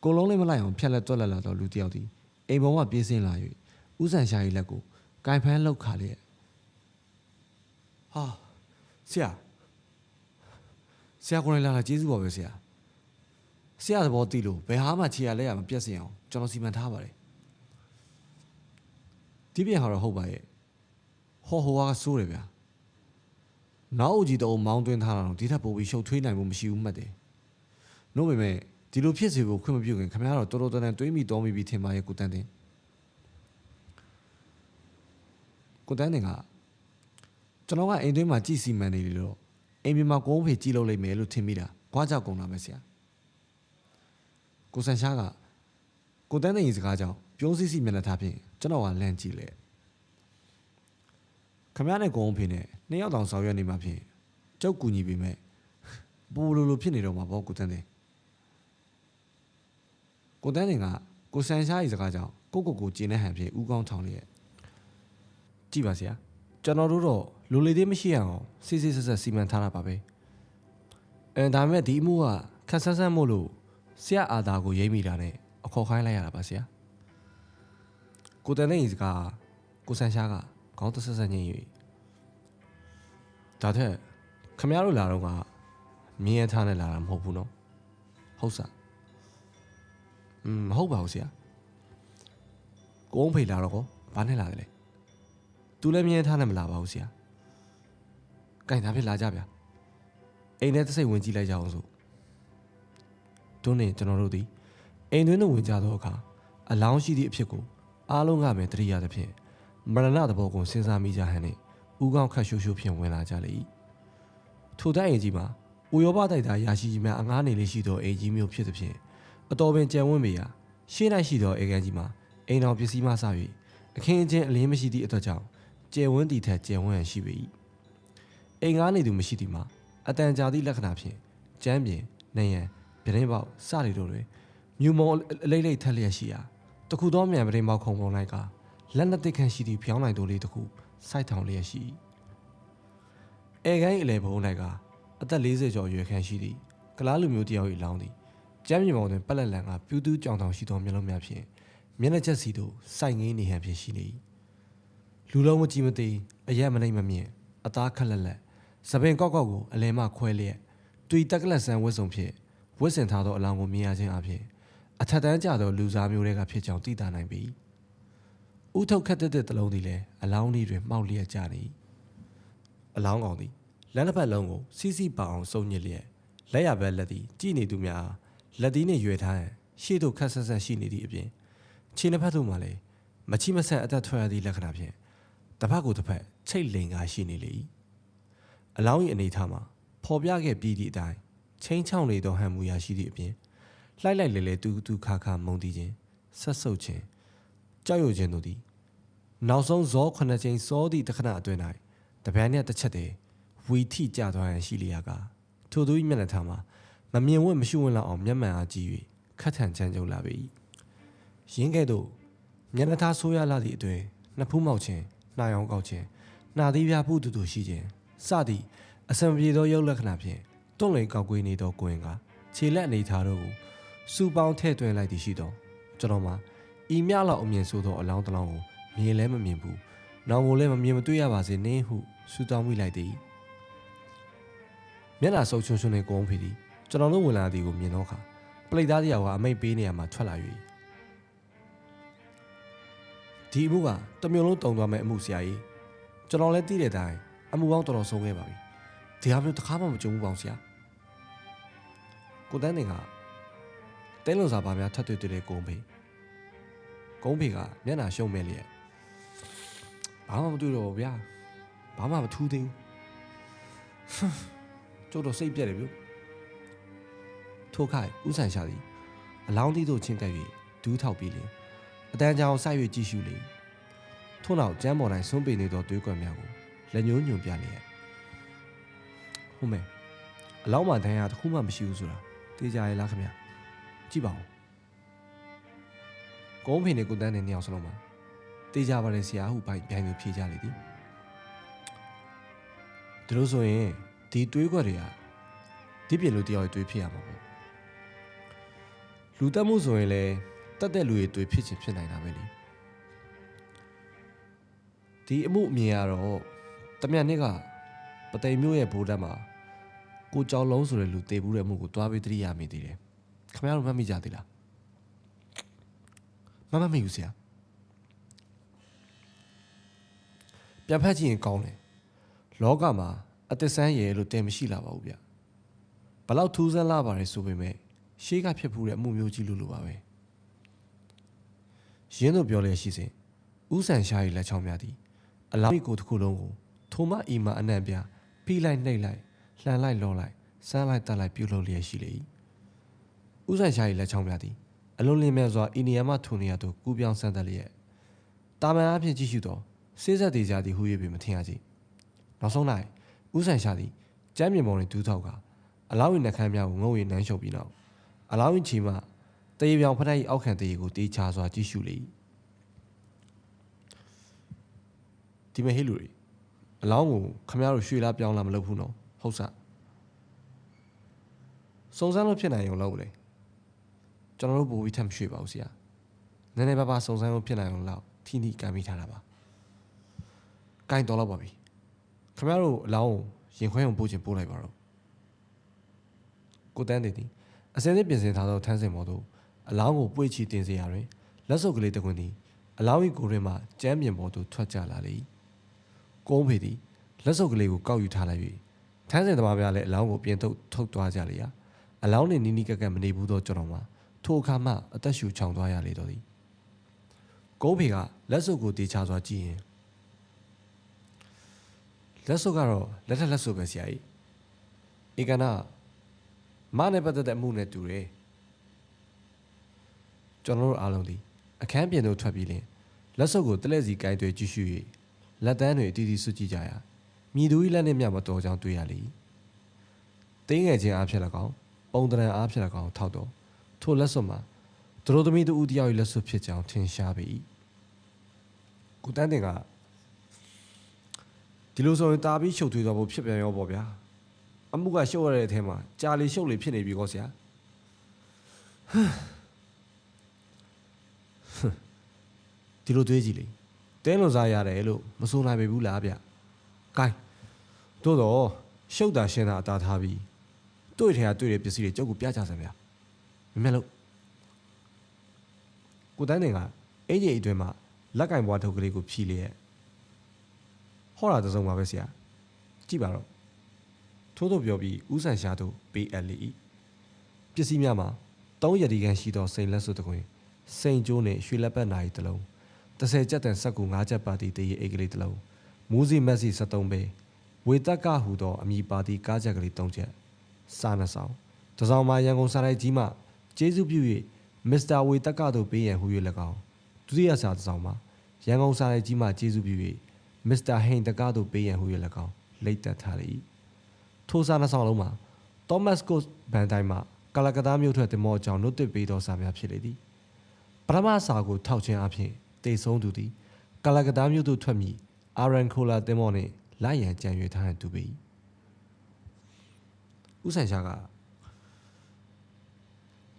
ကိုလုံးလေးမလိုက်အောင်ဖြက်လက်တွက်လက်လာသောလူတစ်ယောက်သည်အိမ်ပေါ်မှပြေးဆင်းလာ၍ဦးဆန်ရှာ၏လက်ကိုကင်ဖမ်းလှုပ်ခါလျက်ဟာဆရာကိုယ်တိုင်လာကျေးဇူးပါပဲဆရာသဘောတည်လို့ဘယ်ဟာမှခြေရလက်ရမပြတ်စင်အောင်ကျွန်တော်စီမံထားပါတယ်ဒီပြန်ဟာတော့ဟုတ်ပါရဲ့ဟိုကဆိုးတယ်ဗျာနောက်အုပ်ကြီးတော့မောင်းသွင်းထားတာတော့ဒီထက်ပိုပြီးရှုပ်ထွေးနိုင်မှုမရှိဘူးမှတ်တယ်နို့ပေမဲ့ဒီလိုဖြစ်စေဖို့ခွင့်မပြုခင်ခင်ဗျားတော့တော်တော်တန်တွေးမိတော်မိပြီးထင်ပါရဲ့ကိုတန်းတင်ကကျွန်တော်ကအိမ်တွင်းမှာကြည်စီမံနေလေတော့အိမ်ပြင်မှာကိုုံးဖေကြည့်လို့လိမ့်မယ်လို့ထင်မိတာဘာကြောက်ကုန်တာပဲဆရာကိုဆန်ရှားကကိုတန်းတင်ကြီးစကားကြောင့်ပြုံးစီစီမျက်နှာထားဖြင့်ကျွန်တော်ကလန့်ကြည့်လေခင်ဗျားနဲ့ကိုုံးဖေနဲ့နှစ်ယောက်တောင်ဆောင်ရွက်နေမှဖြင့်ကြောက်ကူညီပေမဲ့ပူလိုဖြစ်နေတော့မှာပေါ့ကိုတန်းတင်ကကိုဆန်ရှား၏စကားကြောင့်ကိုကျင်းတဲ့ဟန်ဖြင့်ဥကောင်းထောင်လျက်ကြည့်ပါဆရာကျွန်တော်တို့တော့လူလေသေးမရှိအောင်စစ်ဆက်စီမံထားတာပါပဲဒါပေမဲ့ဒီအမှုကခက်ဆန်းမို့လို့ဆရာအာသာကိုရိမ့်မိတာနဲ့အခေါ်ခိုင်းလိုက်ရတာပါဆရာကိုတန်တဲ့ဤစကားကိုဆန်ရှားကခေါင်းတဆက်ညှိ၍ဒါထက်ခမရတို့လာတော့ကမြင်းရထားနဲ့လာတာမဟုတ်ဘူးနော်ဟုတ်စားမဟုတ်ပါဘူးဆရာကိုုံးဖေလာတော့ဘာနဲ့လာတယ်လဲသူလည်းမြင်းထားနဲ့မလာပါဘူးဆရာကင်ဒါဖြစ်လာကြဗျာအိမ်ထဲတစ်စိတ်ဝင်ကြည့်လိုက်ကြအောင်ဆိုတွန်းနေကျွန်တော်တို့သည်အိမ်တွင်းသို့ဝင်ကြသောအခါအလောင်းရှိသည့်အဖြစ်ကိုအားလုံးကပဲတတိယသဖြင့်မရဏသဘောကိုစဉ်းစားမိကြဟန်နှင့်ဥကောင်းခတ်ရှူဖြင့်ဝင်လာကြလေ၏ထိုတိုက်အိမ်ကြီးမှာဥရောပတိုက်သားရာရှိကြီးများအငားနေလေးရှိသောအိမ်ကြီးမျိုးဖြစ်သဖြင့်အတော်ပင်ကြံဝန်းပေရာရှေ့၌ရှိသောအိမ်ခန်းကြီးမှာအိမ်တော်ပစ္စည်းမှစ၍အခင်းအကျင်းအလင်းမရှိသည့်အတွက်ကြောင့်ကျယ်ဝန်းတည်ထက်ကျယ်ဝန်းရန်ရှိပေ၏အိမ်ကားနေသူမရှိသည်မှာအတန်ကြာသည့်လက္ခဏာဖြင့်ကျမ်းပြင်နေရန်ပြတင်းပေါက်စသည်တို့တွင်မြူမုံအလိမ့်လိမ့်ထက်လျက်ရှိရာတခုသောမြန်ပြတင်းပေါက်ခုံပုံ၌ကလက်နှစ်သိခန့်ရှိသည့်ဖျောင်းနိုင်တို့လေးတစ်ခုစိုက်ထောင်လျက်ရှိအိမ်ကိုင်းအလဲဘုံ၌ကအသက်40ကျော်အရွယ်ခန့်ရှိသည့်ကလားလူမျိုးတယောက်၏လောင်းသည်ကျမ်းပြင်ပေါ်တွင်ပက်လက်လန်ကပြူးတူးကြောင်တောင်ရှိသောမျက်လုံးများဖြင့်မျက်နှာချက်စီတို့စိုက်ငင်းနေဟန်ဖြင့်ရှိနေ၏လူလုံးမကြည့်မသိအရက်မနှိမ့်မမြင့်အသားခက်လက်လက်စပင်ကောက်ကိုအလဲမှခွဲလျက်တွေ့တက်ကလတ်ဆန်းဝတ်စုံဖြင့်ဝတ်ဆင်ထားသောအလောင်းကိုမြင်ရခြင်းအပြင်အထက်တန်းကျသောလူစားမျိုးတွေကဖြစ်ကြောင်းသိတာနိုင်ပြီဥထုတ်ခက်တဲ့တလုံးသည်လည်းအလောင်းလေးတွင်မှောက်လျက်ကြနေအလောင်းကောင်သည်လက်တစ်ဖက်လုံးကိုစီးစီးပအောင်စုံညစ်လျက်လက်ရဘက်လက်သည်ကြည်နေသူများလက်သီးနှင့်ရွယ်ထားရန်ရှေ့သို့ခက်ဆက်ဆက်ရှိနေသည့်အပြင်ခြေနှစ်ဖက်သို့မှလည်းမချိမဆက်အသက်ထွက်ရသည့်လက္ခဏာဖြင့်တစ်ဖက်ကိုတစ်ဖက်ချိတ်လင်ကားရှိနေလေ၏အလောင်း၏အနေထားမှာဖော်ပြခဲ့ပြီးသည့်အတိုင်းချင်းချောင်းနေသောဟန်မူရာရှိသည့်အပြင်လှိုက်လိုက်လေတူခါမုံတီးခြင်းဆက်ဆုပ်ခြင်းကြောက်ရွံ့ခြင်းတို့သည်နောက်ဆုံးဇော9ချိန်စောသည့်တခဏအတွင်း၌တပန်းနှင့်တစ်ချက်တည်းဝီထိကျသွားရန်ရှိလျာကထိုသူ၏မျက်နှာထားမှာမမြင်ဝင့်မရှိဝင့်လောက်အောင်မျက်မှန်အားကြည့်၍ခတ်ထန်ချမ်းကြုံလာပေ၏ရင်းကဲ့သို့မျက်နှာထားဆိုးရလာသည့်အတွင်းနှစ်ဖူးမောက်ခြင်းနှာရောင်ကောက်ခြင်းနှာသီးပြားဖူးတူရှိခြင်းစသည့်အစံပြေသောရုပ်လက္ခဏာဖြင့်တွန့်လိန်ကောက်ကွေးနေသောကိုယ်ကခြေလက်အနေထားတို့ကိုစူပေါင်းထည့်သွင်းလိုက်သည်ရှိသောကျွန်တော်မှာဤမြလောက်အမြင်ဆိုသောအလောင်းတစ်လောင်းကိုမြင်လည်းမမြင်ဘူးနောင်ကိုလည်းမမြင်မတွေ့ရပါစေနှင့်ဟု ဆူတောင်းမိလိုက်သည်မျက်နှာဆုပ်ချွန်းချွန်းနဲ့ကိုုံဖေသည်ကျွန်တော်တို့ဝင်လာသည်ကိုမြင်တော့ခါပလိတ်သားတယောက်ကအမိတ်ပေးနေရမှာထွက်လာ၍ဒီအမှုကတမျိုးလုံးတုံသွားမဲ့အမှုဆရာကြီးကျွန်တော်လည်းသိတဲ့အတိုင်းအမှုပေါင်းတော်တော်ဆုံးခဲ့ပါပြီဒီဟာမျိုးတစ်ခါမှမကြုံဘူးပေါင်းဆရာကိုတန်းတင်ကတဲလွန်စာပါများထပ်တွေ့တဲ့ကုန်းဖေကမျက်နှာရှုံမဲ့လျက်ဘာမှမတွေ့တော့ဗျာဘာမှမထူးသေးဘူးကျုပ်တော့စိတ်ပြက်တယ်ဗျထိုခိုင်ဥဆိုင်ရှာသည်အလောင်းတီးတို့ချင်းကပ်၍ဒူးထောက်ပြီးလင်အတန်းချောင်းဆိုက်၍ကြည့်ရှုလေထို့နောက်ကျမ်းပေါ်တိုင်းဆုံးပေနေသောသွေးကွက်များကိုလက်ညှိုးညွန်ပြလျက်ဟုတ်မယ်အလောင်းမှာတန်းရတစ်ခုမှမရှိဘူးဆိုတာတေးကြရဲ့လားခင်ဗျကြည့်ပါဦးကုန်းဖေနဲ့ကိုတန်းနဲ့နှစ်ယောက်စလုံးမှာတေးကြပါလေဆရာဟုပိုင်ပြိုင်သူဖြေကြလေသည်ဒါလို့ဆိုရင်ဒီတွေးခွက်တွေကဒီပြင်လူတယောက်တွေးဖြစ်ရမှာပေါ့လူတက်မှုဆိုရင်လည်းတက်တဲ့လူတွေတွေးဖြစ်ချင်ဖြစ်နိုင်တာပဲလေဒီအမှုအမြင်ကတော့တမန်နှစ်ကပသိမ်မျိုးရဲ့ဘိုးတက်မှာကိုကြောင်လုံးဆိုတဲ့လူတေဘူးတဲ့မှုကိုတွားပြီးသတိရမိသေးတယ်ခင်ဗျားတို့မှတ်မိကြသေးလားမမမိဘူးဆရာပြန်ဖတ်ကြည့်ရင်ကောင်းတယ်လောကမှာအသက်ဆန်းရယ်လို့တင်မရှိလာပါဘူးဗျဘလောက်ထူးဆန်းလာပါတယ်ဆိုပေမဲ့ရှေးကဖြစ်ဖူးတဲ့အမှုမျိုးကြီးလို့လိုပါပဲရင်းတို့ပြောလျက်ရှိစဉ်ဥဆန်ရှားရီလက်ချောင်းများသည်အလောင်းကိုတစ်ခုလုံးကိုထိုမအီမအနံ့ပြဖိလိုက်နှိပ်လိုက်လှန်လိုက်လောလိုက်စမ်းလိုက်တက်လိုက်ပြုတ်လို့လျက်ရှိလေ၏ဥဆန်ရှားရီလက်ချောင်းများသည်အလုံးလင်းမြန်စွာအီနီယာမထိုနေရသို့ကူးပြောင်းဆန်းသက်လျက်တာမန်အဖြစ်ကြည့်ရှုသောစေးဆက်သေးကြသည်ဟု၍ပင်မထင်ရကြနောက်ဆုံး၌ဥဆန်ရှားသည်ကျမ်းမြေပေါ်တွင်ဒူးထောက်ကအလောင်း၏နှခမ်းများကိုငုံ၍နမ်းရှုပ်ပြီးနောက်အလောင်း၏ချီမှတရေပြောင်ဖက်၏အောက်ခံတရေကိုတေးချစွာကြည့်ရှုလေ၏ဒီမဲ့ဟေးလူတွေအလောင်းကိုခမရတို့ရွှေလားပြောင်းလားမလုပ်ဘူးနော်ဟုတ်စစုံစမ်းလို့ဖြစ်နိုင်ရုံလောက်လေကျွန်တော်တို့ပို့ပြီးထပ်မရွှေ့ပါဘူးဆရာနည်းနည်းပါးပါးစုံစမ်းလို့ဖြစ်နိုင်အောင်လောက်ထိထိကမ်းမိထားတာပါကိုင်းတော်တော့ပါပြီခမရတို့အလောင်းကိုရင်ခွဲအောင်ပို့ချင်ပို့လိုက်ပါတော့ကိုတန်းတည်သည်အစင်းစင်းပြင်ဆင်ထားသောထန်းစင်ပေါ်သို့အလောင်းကိုပွေ့ချီတင်စေရာတွင်လက်စုပ်ကလေးတစ်ခွန်းသည်အလောင်း၏ကိုယ်တွင်မှကျမ်းပြင်ပေါ်သို့ထွက်ကြလာလေ၏ကုန်းဖေသည်လက်စုပ်ကလေးကိုကောက်ယူထားလိုက်၍ထန်းစင်သမားများလည်းအလောင်းကိုပြင်ထုတ်သွားကြလေရာအလောင်းနှင့်နီးနီးကပ်ကပ်မနေဘူးသောကျွန်တော်မှာထိုအခါမှအသက်ရှူချောင်သွားရလေတော့သည်ကုန်းဖေကလက်စုပ်ကိုတေချစွာကြည့်ရင်လက်စုပ်ကတော့လက်ထက်လက်စုပ်ပဲဆရာကြီးဧကနာမနဲ့ပတ်သက်တဲ့အမှုနဲ့တူတယ်ကျွန်တော်တို့အားလုံးဒီအခန်းပြင်သို့ထွက်ပြီးလင်လက်စုပ်ကိုတလက်စီကိုင်းသွဲကြည့်ရှု၍လက်တန်းတွေအတီးတီးစွကြည့်ကြရာမြည်သူ၏လက်နှင့်မျှမတော်ကြောင်းတွေ့ရလေတင်းငယ်ချင်းအားဖြင့်၎င်းပုံတရံအားဖြင့်၎င်းထောက်တော့ထိုလက်စုပ်မှာသူတို့သမီးတို့ဦးတယောက်၏လက်စုပ်ဖြစ်ကြောင်းထင်ရှားပေ၏ကိုတန်းတင်ကဒီလိုဆိုရင်တာပြီးရှုပ်ထွေးသွားဖို့ဖြစ်ပြန်ရောပေါ့ဗျာအမှုကရှုပ်ရတဲ့အထဲမှာကြာလီရှုပ်လေဖြစ်နေပြီကောဆရာဒီလိုတွေးကြည့်လေတဲလွန်စားရတယ်လို့မဆိုနိုင်ပေဘူးလားဗျကိုင်းတို့တော့ရှုပ်တာရှင်းတာအသာထားပြီးတွေ့ထဲကတွေ့တဲ့ပစ္စည်းတွေကြောက်ကိုပြကြစမ်းဗျမမြတ်လို့ကိုတန်းတင်ကအင်ကြီးအတွင်းမှာလက်ကင်ဘွားထုတ်ကလေးကိုဖြီးလျက်ဟောတာတစုံပါပဲဆရာကြည့်ပါတော့ထို့သို့ပြောပြီးဥဆန်ရှာတို့ပေးအပ်လေ၏ပစ္စည်းများမှာ3ရက်ဒီကန်ရှိသောစိန်လက်စုပ်တစ်ခွင်စိန်ကျိုးနှင့်ရွှေလက်ပတ်နာရီတစ်လုံး30ကျပ်တန်ဆက်ကူ5ကျပ်ပါတီတရေအိတ်ကလေးတစ်လုံးမူးစီမက်စီ73ပဲဝေတက်ကဟူသောအမည်ပါတီကားချက်ကလေး3ချက်စာနှဆောင်တစောင်းမှာရန်ကုန်စာရိုက်ကြီးမှကျေးဇူးပြု၍မစ္စတာဝေတက်ကတို့ပေးရန်ဟူ၍၎င်းဒုတိယစာတစောင်းမှာရန်ကုန်စာရိုက်ကြီးမှကျေးဇူးပြု၍မစ္စတာဟိန်တက်ကတို့ပေးရန်ဟူ၍၎င်းလိတ်တက်ထားလေ၏ထိုစာနှဆောင်လုံးမှာသောမတ်ကိုဘန်တိုင်းမှကာလကတားမြို့ထွက်တင်မောကြောင့်နှုတ်တစ်ပေးသောစာများဖြစ်လေသည်ပထမစာကိုထောက်ခြင်းအပြင်တေဆုံးသူသည်ကာလကတားမြို့သို့ထွက်မည်အာရန်ခိုလာတင်မောနှင့်လိုက်ရန်ကြံရွယ်ထားရန်သူပေ၏ဦးဆိုင်ရှာက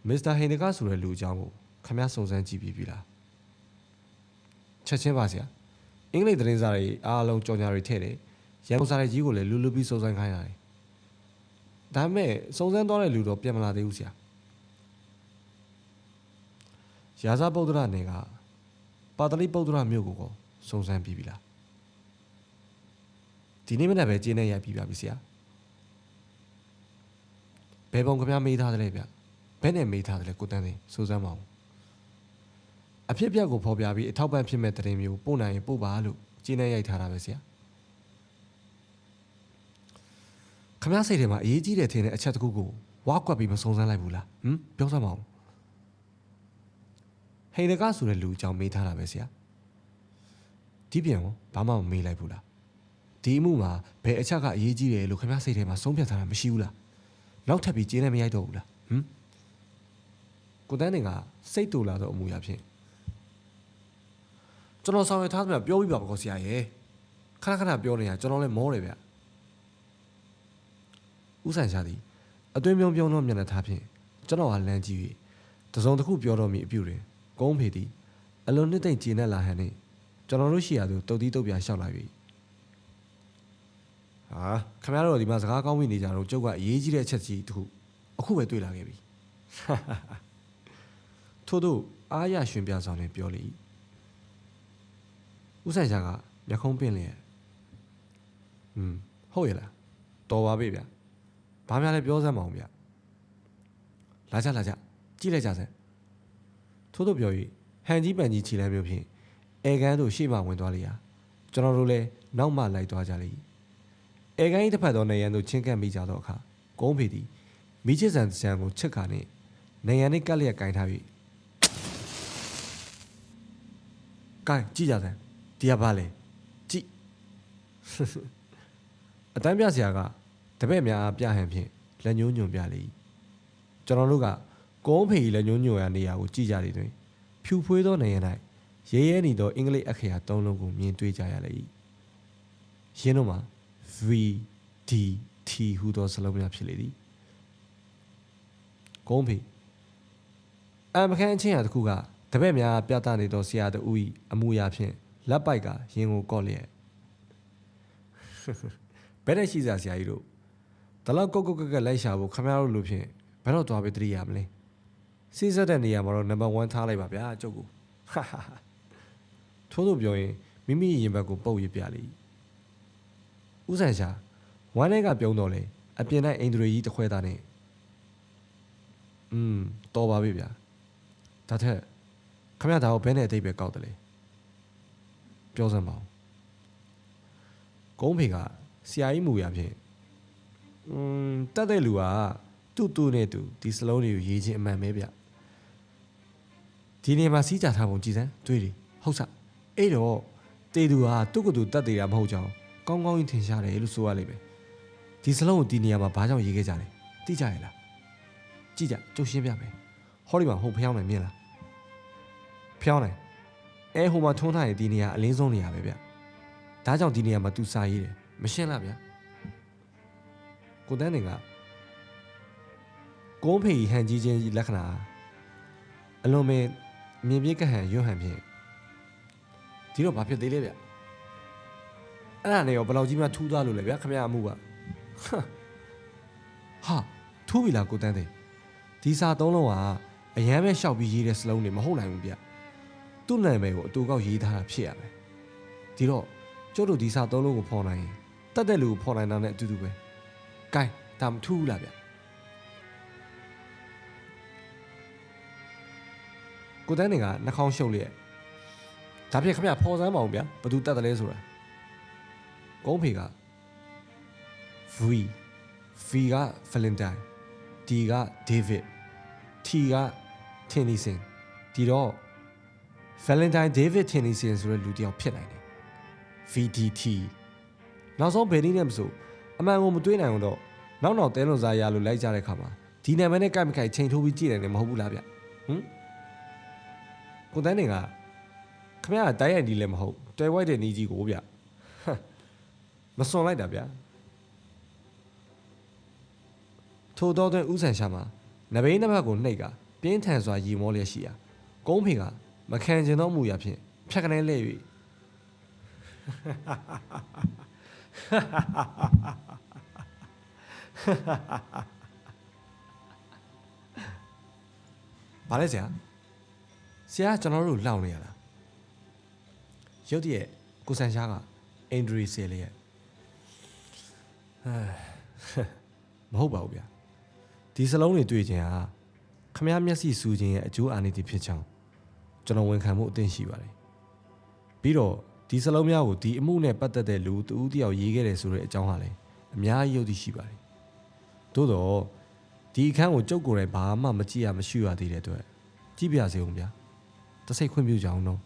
မစ္စတာဟိန်တကဆိုတဲ့လူအကြောင်းကိုခမည်းစုံစမ်းကြည့်ပြီးပြီလားချက်ချင်းပါဆရာအင်္ဂလိပ်သတင်းစာတွေအားလုံးကြော်ညာတွေထည့်တယ် ရန်ကုန်စားတဲ့ကြီးကိုလည်းလူလူပြီးစုံစမ်းခိုင်းရတယ်ဒါပေမဲ့စုံစမ်းသွားတဲ့လူတော့ပြန်မလာသေးဘူးဆရာရာဇပုဒ္ဒရနယ်ကပါတလိပုဒ္ဒရမြို့ကိုစုံစမ်းပြီးပြီလားဒီနေ့မနေ့ပဲကျင်းနေရိုက်ပြီးပါပြီဆရာဘယ်ပုံကများမေးထားတယ်လဲဗျဘယ်နဲ့မေးထားတယ်လဲကိုတန်းသိစူးစမ်းပါဦးအဖြစ်အပျက်ကိုဖော်ပြပြီးအထောက်ပံ့ဖြစ်မဲ့တရင်မျိုးပို့နိုင်ရင်ပို့ပါလို့ကျင်းနေရိုက်ထားတာပဲဆရာခမရစိတ်ထဲမှာအရေးကြီးတယ်ထင်တဲ့အချက်တစ်ခုကိုဝါကွက်ပြီးမစုံစမ်းလိုက်ဘူးလားပြောစမ်းပါဦးဟိန္ဒကဆိုတဲ့လူအကြောင်းမေးထားတာပဲဆရာဒီပြန်ကိုဘာမှမမေးလိုက်ဘူးလားဒီအမှုမှာဘယ်အချက်ကအရေးကြီးတယ်လို့ခမရစိတ်ထဲမှာဆုံးဖြတ်ထားတာမရှိဘူးလားနောက်ထပ်ပြီးကျင်းနေမရိုက်တော့ဘူးလားကိုတန်းနေကစိတ်တူလာတော့အမှုရဖြင့်ကျွန်တော်ဆောင်ရထားသမျှပြောပြီးပါကောဆရာရဲ့ခဏခဏပြောနေတာကျွန်တော်လည်းမောတယ်ဗျဦးဆိုင်ရှာသည်အတွင်းပြုံးတော့မျက်နှာထားဖြင့်ကျွန်တော်ကလမ်းကြည့်၍တစုံတစ်ခုပြောတော့မိအပြုတွင်ကုန်းဖေသည်အလွန်နှစ်သိမ့်ကျေနပ်လာဟန်နှင့်ကျွန်တော်တို့ရှိရာသို့တုတ်တီးတုတ်ပြလျှောက်လာ၍ခင်ဗျားတို့ဒီမှာစကားကောင်းပြီးနေကြတော့ကျုပ်ကအရေးကြီးတဲ့အချက်ကြီးတစ်ခုအခုပဲတွေ့လာခဲ့ပြီထို့သို့အားရရှင်ပြဆောင်နဲ့ပြောလေဦးဆိုင်ရှာကမျက်ခုံးပင့်လျက်ဟုတ်ရဲ့လားတော်ပါပြီဗျဘာများလဲပြောစမ်းမအောင်ဗျလာကြကြည့်လိုက်ကြစမ်းထို့သို့ပြော၍ဟန်ကြီးပန်ကြီးခြေလမ်းမျိုးဖြင့်အဲကန်းသို့ရှေ့မှဝင်သွားလေရာကျွန်တော်တို့လည်းနောက်မှလိုက်သွားကြလေအဲကန်း၏တစ်ဖက်သောနေရန်သို့ချင်းကပ်မိကြသောအခါကုန်းဖေသည်မိချစ်ဆန်စံကိုချက်ခါနှင့်နေရန်နှင့်ကပ်လျက်ကင်ထား၍ကင်ကြည့်ကြစမ်းဒီကဘာလဲကြည့်အတန်းပြဆရာကတပည့်များအားပြဟန်ဖြင့်လက်ညှိုးညွန်ပြလေကျွန်တော်တို့ကကုန်းဖေ၏လက်ညှိုးညွန်ရာနေရာကိုကြည့်ကြသည်တွင်ဖြူဖွေးသောနေရန်၌ရဲရဲနေသောအင်္ဂလိပ်အခရာ၃လုံးကိုမြင်တွေ့ကြရလေရင်းတို့မှာ VDT ဟူသောစလုံးများဖြစ်လေသည်ကုန်းဖေမခန်းချင်းရာတစ်ခုကတပည့်များပြသနေသောဆရာတူ၏အမှုရာဖြင့်လက်ပိုက်ကရင်းကိုကော့လျက်ဘယ်နဲ့ရှိစားဆရာကြီးတို့ဒါလောက်ကုတ်ကလိုက်ရှာဖို့ခမရတို့လူဖြင့်ဘယ်တော့သွားပြီးတတိယမလဲစီးစက်တဲ့နေရာမှာတော့နံပါတ်1ထားလိုက်ပါဗျာကျုပ်ကိုထိုးထိုးပြောရင်မိမိရင်ဘက်ကိုပုတ်ရပြလေဦးဆန်ရှာဝမ်းထဲကပြုံးတော့လေအပြင်၌အိန္ဒြေကြီးတစ်ခွဲသားနဲ့တော်ပါပြီဗျာဒါထက်ခမရသားကိုဘယ်နဲ့အတိတ်ပဲကောက်တယ်လေပြောစမ်းပါဦးကုန်းဖေကဆရာကြီးမူရဖြင့်တတ်တဲ့လူကတူနဲ့တူဒီစလုံးတွေကိုရေးချင်းအမှန်ပဲဗျဒီနေမှာစီးကြထားပုံကြည်စမ်းတွေ့တယ်ဟုတ်စအဲ့တော့တေသူဟာသူ့ကိုယ်သူတတ်သေးတာမဟုတ်ကြောင်းကောင်းကောင်းကြီးထင်ရှားတယ်လို့ဆိုရလိမ့်မယ်ဒီစလုံးကိုဒီနေရာမှာဘာကြောင့်ရေးခဲ့ကြလဲသိကြရဲ့လားကြည့်ကြကျုပ်ရှင်းပြမယ်ဟောဒီမှာဟုတ်ဖျောင်းနိုင်မြင်လားဖျောင်းနိုင်ဟိုမှာထုံးထားရင်ဒီနေရာအလင်းဆုံးနေရာပဲဗျဒါကြောင့်ဒီနေရာမှာသူစာရေးတယ်မရှင်းလားဗျကိုတန်းနေကကုန်းဖေဟန်ကြီးချင်းလက္ခဏာအလွန်ပဲမြင်ပြကဟန်ရွံ့ဟန်ဖြင့်ဒီတော့ဘာဖြစ်သေးလဲဗျအဲ့ဒါနဲ့ရောဘယ်လောက်ကြီးမှထူးသွားလို့လဲဗျခမရအမှုကဟာထူးပြီလားကိုတန်းသိဒီစာသုံးလုံးကအရန်ပဲရှောက်ပြီးရေးတဲ့စလုံးတွေမဟုတ်နိုင်ဘူးဗျသူ့နာမည်ကိုအတူကောက်ရေးထားတာဖြစ်ရမယ်ဒီတော့ကျုပ်တို့ဒီစာသုံးလုံးကိုဖော်နိုင်ရင်တတ်တဲ့လူကိုဖော်နိုင်တာနဲ့အတူတူပဲကဲဒါမထူးဘူးလားဗျကိုတန်းနေကနှာခေါင်းရှုပ်လျက်ဒါဖြစ်ခမရဖော်စမ်းပါဦးဗျာဘသူတတ်တယ်လဲဆိုတာကုန်းဖေက V က Valentine D က David T က Tennyson ဒီတော့ Valentine David Tennyson ဆိုတဲ့လူတစ်ယောက်ဖြစ်နိုင်တယ် VDT နောက်ဆုံးဘယ်နည်းနဲ့မဆိုအမှန်ကိုမတွေးနိုင်တော့နောက်တဲလွန်စားရလို့လိုက်ကြတဲ့ခါမှာဒီနာမည်နဲ့ကိုက်မကိုက်ချိန်ထိုးပြီးကြည့်နိုင်တယ်မဟုတ်ဘူးလားဗျကိုတန်းနေကခမရတိုင်းရိုက်ဒီလည်းမဟုတ်တွဲဝိုက်တဲ့နီးကြီးကိုဗျမစွန်လိုက်တာဗျထို့တော့တဲ့ဥဆန်ရှာမှာနဘေးနှစ်ဖက်ကိုနှိပ်ကပြင်းထန်စွာရီမောလျက်ရှိရာကုန်းဖေကမခံကျင်သောမူရာဖြင့်ဖြတ်ကနေလဲ၍ ဘာလဲဆရာကျွန်တော်တို့လောင်နေရလားရုတ်တရက်ကိုဆန်ရှားကအင်ဒရီဆေလျက်မဟုတ်ပါဘူးဗျာဒီစလုံးတွေတွေ့ခြင်းဟာခမည်းမျက်စိစူးခြင်းရဲ့အကျိုးအာနိသင်ဖြစ်ချောင်းကျွန်တော်ဝန်ခံမှုအသင့်ရှိပါတယ်ပြီးတော့ဒီစလုံးများကိုဒီအမှုနဲ့ပတ်သက်တဲ့လူတဦးတယောက်ရေးခဲ့တယ်ဆိုတဲ့အကြောင်းဟာလည်းအများကြီးယုတ်တိရှိပါတယ်သို့တော့ဒီအခန်းကိုကြုတ်ကိုယ်တိုင်ဘာမှမကြည့်ရမရှိရသေးတဲ့အတွက်ကြည့်ပြစေဦးဗျာတစိတ်ခွင့်ပြုကြအောင်နော်